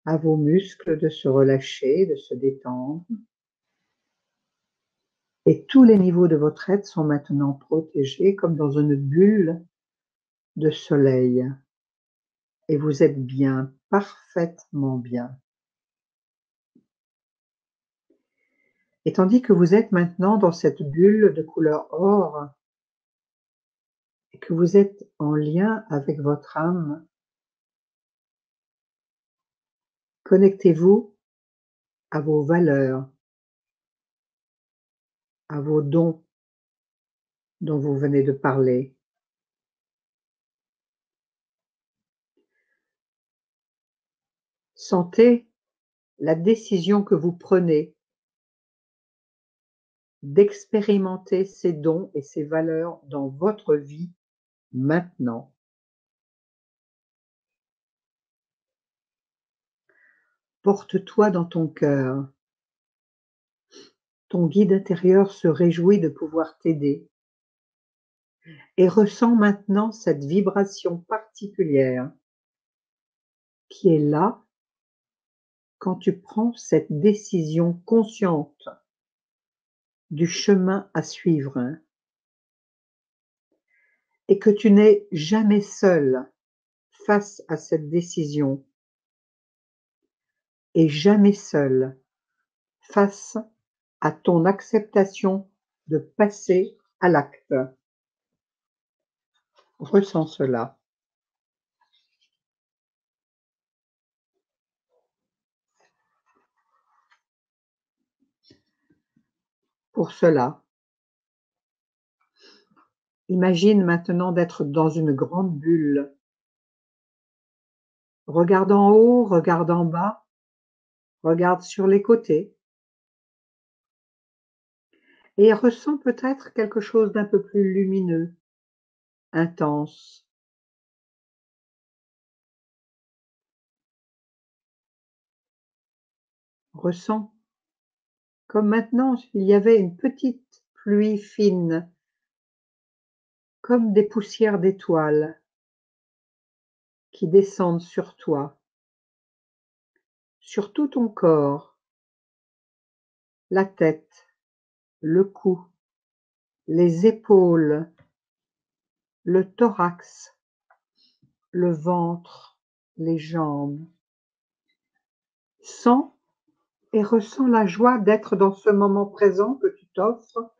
à vos muscles de se relâcher, de se détendre. Et tous les niveaux de votre être sont maintenant protégés comme dans une bulle de soleil. Et vous êtes bien, parfaitement bien. Et tandis que vous êtes maintenant dans cette bulle de couleur or, et que vous êtes en lien avec votre âme, connectez-vous à vos valeurs, à vos dons dont vous venez de parler. Sentez la décision que vous prenez d'expérimenter ces dons et ces valeurs dans votre vie maintenant. Porte-toi dans ton cœur. Ton guide intérieur se réjouit de pouvoir t'aider et ressens maintenant cette vibration particulière qui est là quand tu prends cette décision consciente du chemin à suivre et que tu n'es jamais seul face à cette décision et jamais seul face à ton acceptation de passer à l'acte. Ressens cela. Pour cela, imagine maintenant d'être dans une grande bulle. Regarde en haut, regarde en bas, regarde sur les côtés. et ressens peut-être quelque chose d'un peu plus lumineux, intense. Ressens comme maintenant il y avait une petite pluie fine, comme des poussières d'étoiles qui descendent sur toi, sur tout ton corps, la tête, le cou, les épaules, le thorax, le ventre, les jambes. Sens et ressens la joie d'être dans ce moment présent que tu t'offres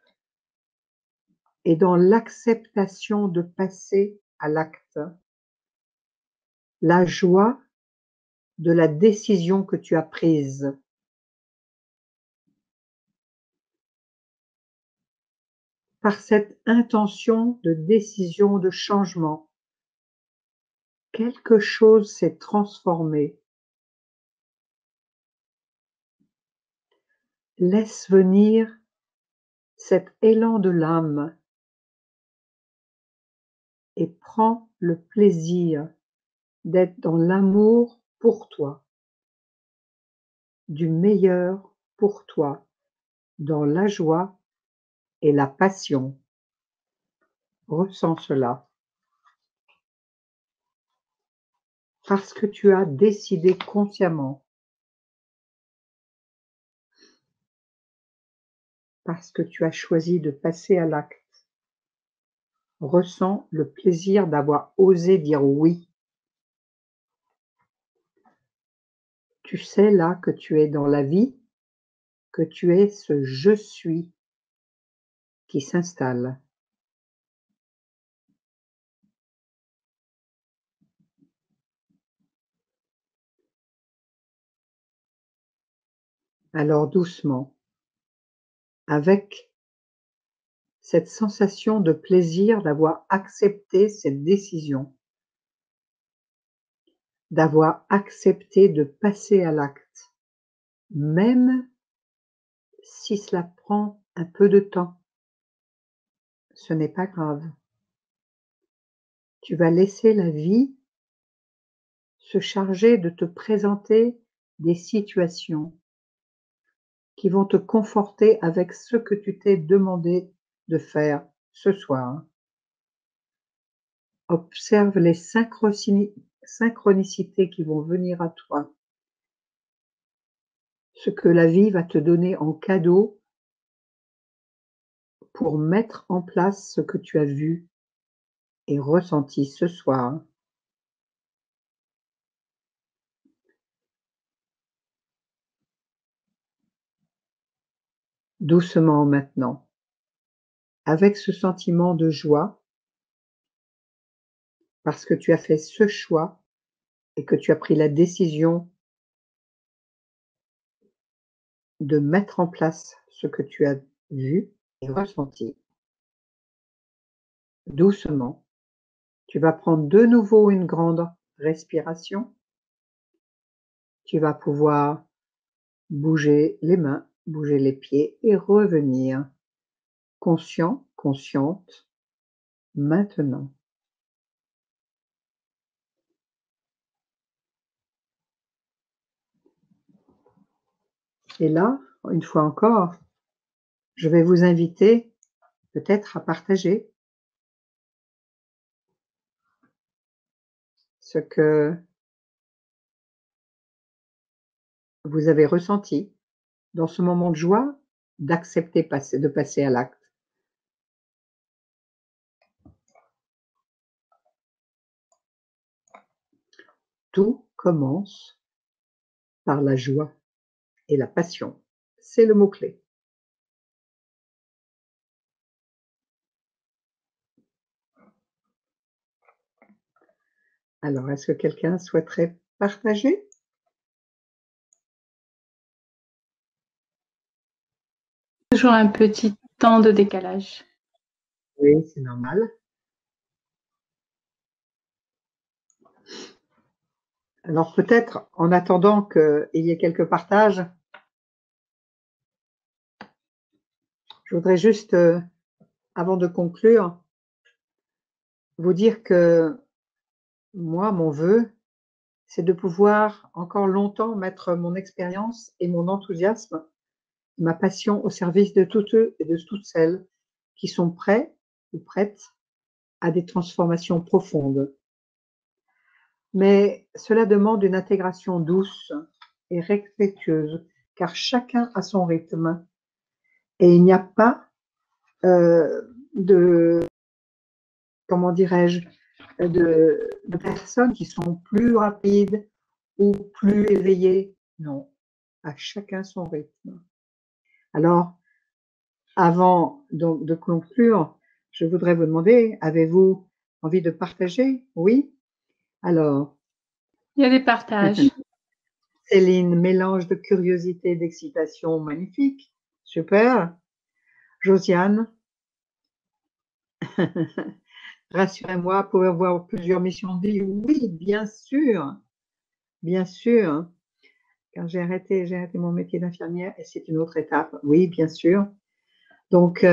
et dans l'acceptation de passer à l'acte. La joie de la décision que tu as prise. Par cette intention de décision, de changement, quelque chose s'est transformé. Laisse venir cet élan de l'âme et prends le plaisir d'être dans l'amour pour toi, du meilleur pour toi, dans la joie et la passion. Ressens cela. Parce que tu as décidé consciemment. Parce que tu as choisi de passer à l'acte. Ressens le plaisir d'avoir osé dire oui. Tu sais là que tu es dans la vie, que tu es ce je suis qui s'installe. Alors doucement, avec cette sensation de plaisir d'avoir accepté cette décision, d'avoir accepté de passer à l'acte, même si cela prend un peu de temps, ce n'est pas grave. Tu vas laisser la vie se charger de te présenter des situations qui vont te conforter avec ce que tu t'es demandé de faire ce soir. Observe les synchronicités qui vont venir à toi, ce que la vie va te donner en cadeau pour mettre en place ce que tu as vu et ressenti ce soir. Doucement maintenant, avec ce sentiment de joie, parce que tu as fait ce choix et que tu as pris la décision de mettre en place ce que tu as vu et ressenti. Doucement, tu vas prendre de nouveau une grande respiration. Tu vas pouvoir bouger les mains, bouger les pieds et revenir conscient, consciente, maintenant. Et là, une fois encore, je vais vous inviter peut-être à partager ce que vous avez ressenti dans ce moment de joie d'accepter de passer à l'acte. Tout commence par la joie et la passion. C'est le mot-clé. Alors, est-ce que quelqu'un souhaiterait partager? Toujours un petit temps de décalage. Oui, c'est normal. Alors peut-être, en attendant qu'il y ait quelques partages, Je voudrais juste, avant de conclure, vous dire que moi, mon vœu, c'est de pouvoir encore longtemps mettre mon expérience et mon enthousiasme, ma passion au service de toutes ceux et de toutes celles qui sont prêts ou prêtes à des transformations profondes. Mais cela demande une intégration douce et respectueuse, car chacun a son rythme et il n'y a pas de, comment dirais-je, de personnes qui sont plus rapides ou plus éveillées. Non, à chacun son rythme. Alors, avant donc de conclure, je voudrais vous demander, avez-vous envie de partager? Oui? Alors, Il y a des partages. Céline, mélange de curiosité et d'excitation, magnifique, super. Josiane, rassurez-moi, pouvez avoir plusieurs missions de vie? Oui, bien sûr, car j'ai arrêté mon métier d'infirmière et c'est une autre étape. Oui, bien sûr. Donc,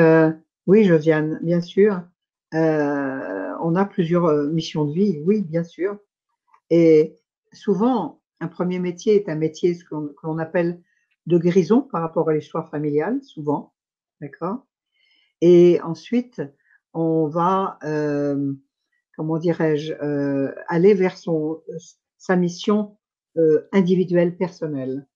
oui, Josiane, bien sûr, on a plusieurs missions de vie, oui, bien sûr. Et souvent, un premier métier est un métier que l'on appelle de guérison par rapport à l'histoire familiale, souvent, d'accord? Et ensuite, on va, comment dirais-je, aller vers sa mission individuelle, personnelle.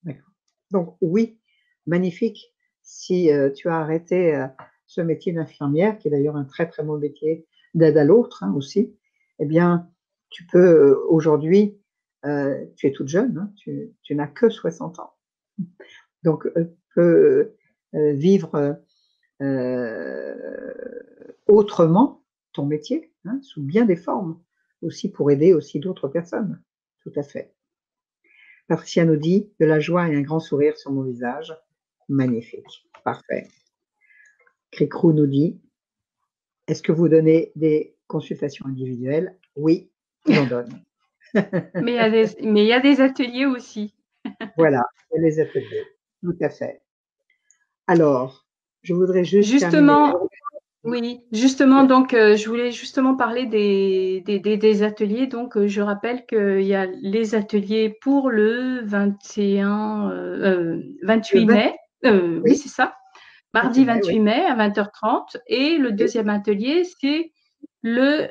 D'accord. Donc oui, magnifique. Si tu as arrêté ce métier d'infirmière, qui est d'ailleurs un très très bon métier d'aide à l'autre hein, aussi, eh bien, tu peux aujourd'hui, tu es toute jeune, hein, tu n'as que 60 ans, donc peux vivre autrement ton métier, hein, sous bien des formes, aussi pour aider aussi d'autres personnes. Tout à fait. Patricia nous dit de la joie et un grand sourire sur mon visage. Magnifique. Parfait. Cricrou nous dit est-ce que vous donnez des consultations individuelles? Oui, j'en donne. Mais il y a des ateliers aussi. Voilà, et les ateliers. Tout à fait. Alors, je voudrais juste terminer. Justement, oui, justement, donc je voulais justement parler des ateliers. Donc, je rappelle qu'il y a les ateliers pour le 28 Le 20, mai. Oui, oui, c'est ça. Mardi 28 mai, oui. 28 mai à 20h30. Et le Oui, deuxième atelier, c'est le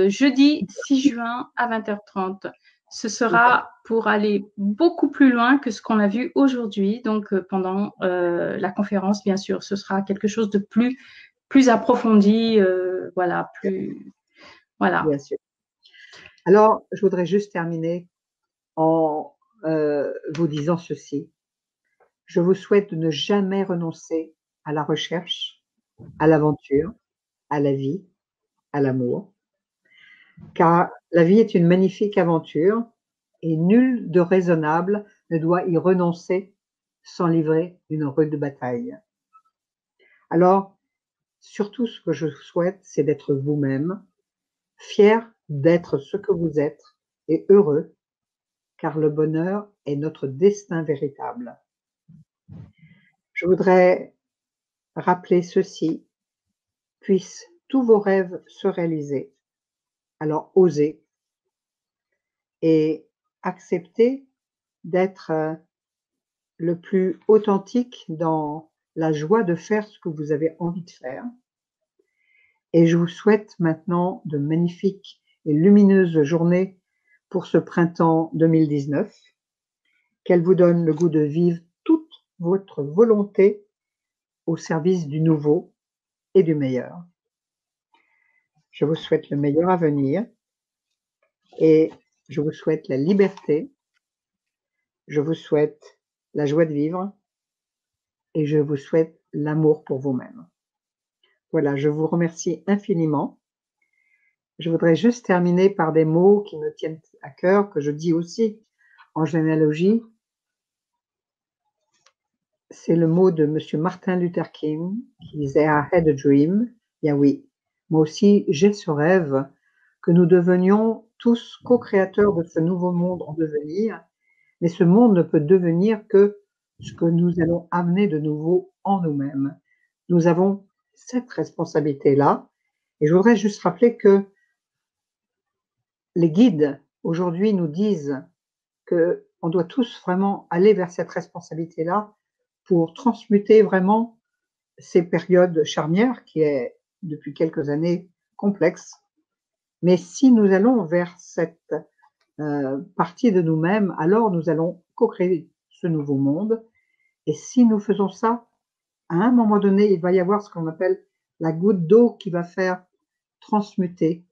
jeudi 6 juin à 20h30. Ce tout à fait. sera pour aller beaucoup plus loin que ce qu'on a vu aujourd'hui. Donc, pendant la conférence, bien sûr, ce sera quelque chose de plus approfondi, voilà, voilà. Bien sûr. Alors, je voudrais juste terminer en vous disant ceci. Je vous souhaite de ne jamais renoncer à la recherche, à l'aventure, à la vie, à l'amour, car la vie est une magnifique aventure et nul de raisonnable ne doit y renoncer sans livrer une rude bataille. Alors, surtout ce que je vous souhaite, c'est d'être vous-même, fier d'être ce que vous êtes et heureux, car le bonheur est notre destin véritable. Je voudrais rappeler ceci, puissent tous vos rêves se réaliser. Alors osez et acceptez d'être le plus authentique dans la joie de faire ce que vous avez envie de faire. Et je vous souhaite maintenant de magnifiques et lumineuses journées pour ce printemps 2019. Qu'elle vous donne le goût de vivre toute votre volonté au service du nouveau et du meilleur. Je vous souhaite le meilleur à venir et je vous souhaite la liberté, je vous souhaite la joie de vivre et je vous souhaite l'amour pour vous-même. Voilà, je vous remercie infiniment. Je voudrais juste terminer par des mots qui me tiennent à cœur, que je dis aussi en généalogie. C'est le mot de Monsieur Martin Luther King qui disait I had a dream. Bien oui, moi aussi j'ai ce rêve que nous devenions tous co-créateurs de ce nouveau monde en devenir, mais ce monde ne peut devenir que ce que nous allons amener de nouveau en nous-mêmes. nous avons cette responsabilité-là. Et je voudrais juste rappeler que les guides aujourd'hui nous disent qu'on doit tous vraiment aller vers cette responsabilité-là pour transmuter vraiment ces périodes charnières qui est depuis quelques années complexe. Mais si nous allons vers cette partie de nous-mêmes, alors nous allons co-créer ce nouveau monde. Et si nous faisons ça, à un moment donné, il va y avoir ce qu'on appelle la goutte d'eau qui va faire transmuter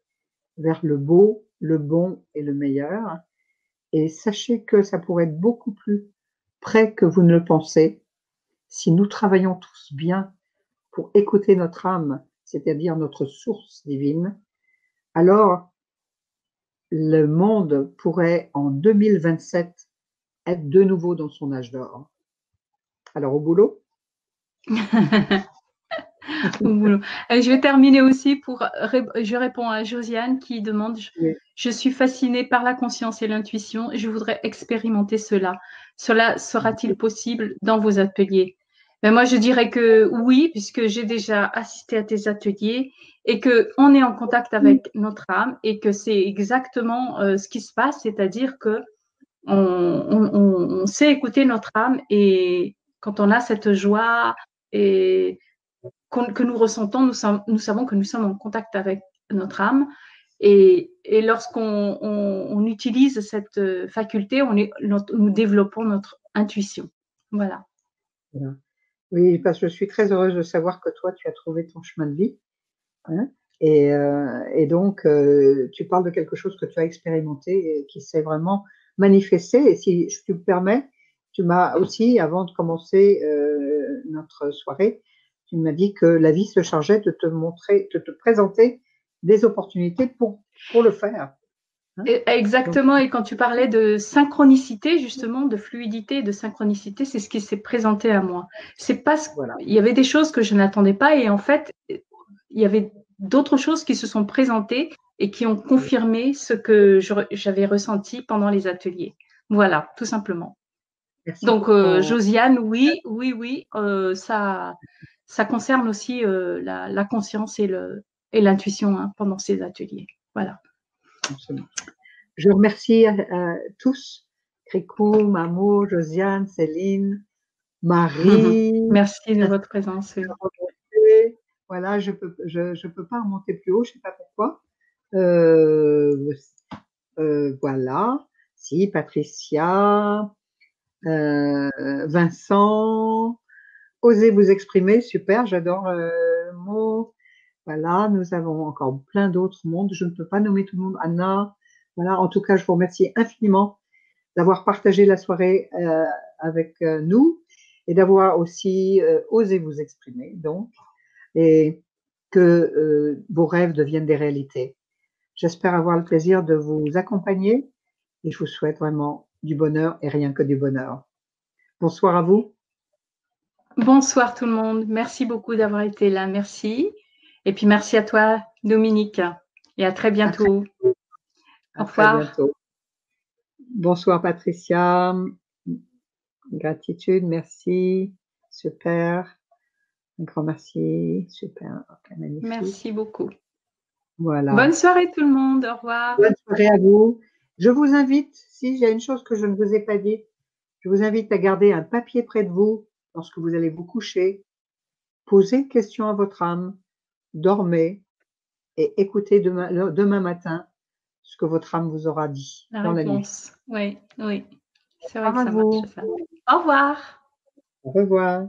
vers le beau, le bon et le meilleur. Et sachez que ça pourrait être beaucoup plus près que vous ne le pensez si nous travaillons tous bien pour écouter notre âme, c'est-à-dire notre source divine. Alors, le monde pourrait en 2027 être de nouveau dans son âge d'or. Alors, au boulot. Au boulot. Je vais terminer aussi je réponds à Josiane qui demande, Oui. je suis fascinée par la conscience et l'intuition, je voudrais expérimenter cela. Cela sera-t-il possible dans vos ateliers? Ben moi, je dirais que oui, puisque j'ai déjà assisté à tes ateliers et que on est en contact avec notre âme et que c'est exactement ce qui se passe, c'est-à-dire que on sait écouter notre âme et quand on a cette joie et que nous ressentons, nous savons que nous sommes en contact avec notre âme. Et lorsqu'on utilise cette faculté, nous développons notre intuition. Voilà. Voilà. Oui, parce que je suis très heureuse de savoir que toi, tu as trouvé ton chemin de vie. Hein, et donc, tu parles de quelque chose que tu as expérimenté et qui s'est vraiment manifesté. Et si je te permets, tu m'as aussi, avant de commencer notre soirée, tu m'as dit que la vie se chargeait de te montrer, de te présenter des opportunités pour le faire. Hein. Donc, Exactement, et quand tu parlais de synchronicité, justement, de fluidité, de synchronicité, c'est ce qui s'est présenté à moi. C'est parce voilà. qu'il y avait des choses que je n'attendais pas, et en fait, il y avait d'autres choses qui se sont présentées et qui ont confirmé ce que j'avais ressenti pendant les ateliers. Voilà, tout simplement. Merci Donc, pour ton. Josiane, oui, oui, oui, ça concerne aussi la conscience et l'intuition hein, pendant ces ateliers. Voilà. Absolument. Je remercie tous, Crécou, Mamo, Josiane, Céline, Marie. Merci de votre présence. Oui. Voilà, je peux pas remonter plus haut, je sais pas pourquoi. Euh, voilà. Si, Patricia, Vincent, osez vous exprimer, super, j'adore le mot. Voilà, nous avons encore plein d'autres mondes. Je ne peux pas nommer tout le monde. Anna, voilà. En tout cas, je vous remercie infiniment d'avoir partagé la soirée avec nous et d'avoir aussi osé vous exprimer, donc, et que vos rêves deviennent des réalités. J'espère avoir le plaisir de vous accompagner et je vous souhaite vraiment du bonheur et rien que du bonheur. Bonsoir à vous. Bonsoir tout le monde. Merci beaucoup d'avoir été là. Merci. Et puis merci à toi, Dominique. Et à très bientôt. Au À très revoir. bientôt. Bonsoir Patricia. Gratitude, merci. Super. Un grand merci. Super. Okay, magnifique. Merci beaucoup. Voilà. Bonne soirée tout le monde. Au revoir. Bonne soirée à vous. Je vous invite, si j'ai une chose que je ne vous ai pas dit, je vous invite à garder un papier près de vous lorsque vous allez vous coucher. Posez une question à votre âme, dormez et écoutez demain matin ce que votre âme vous aura dit La dans la nuit. réponse. Oui, oui. C'est Au vrai que revoir à ça marche vous. ça. Au revoir. Au revoir.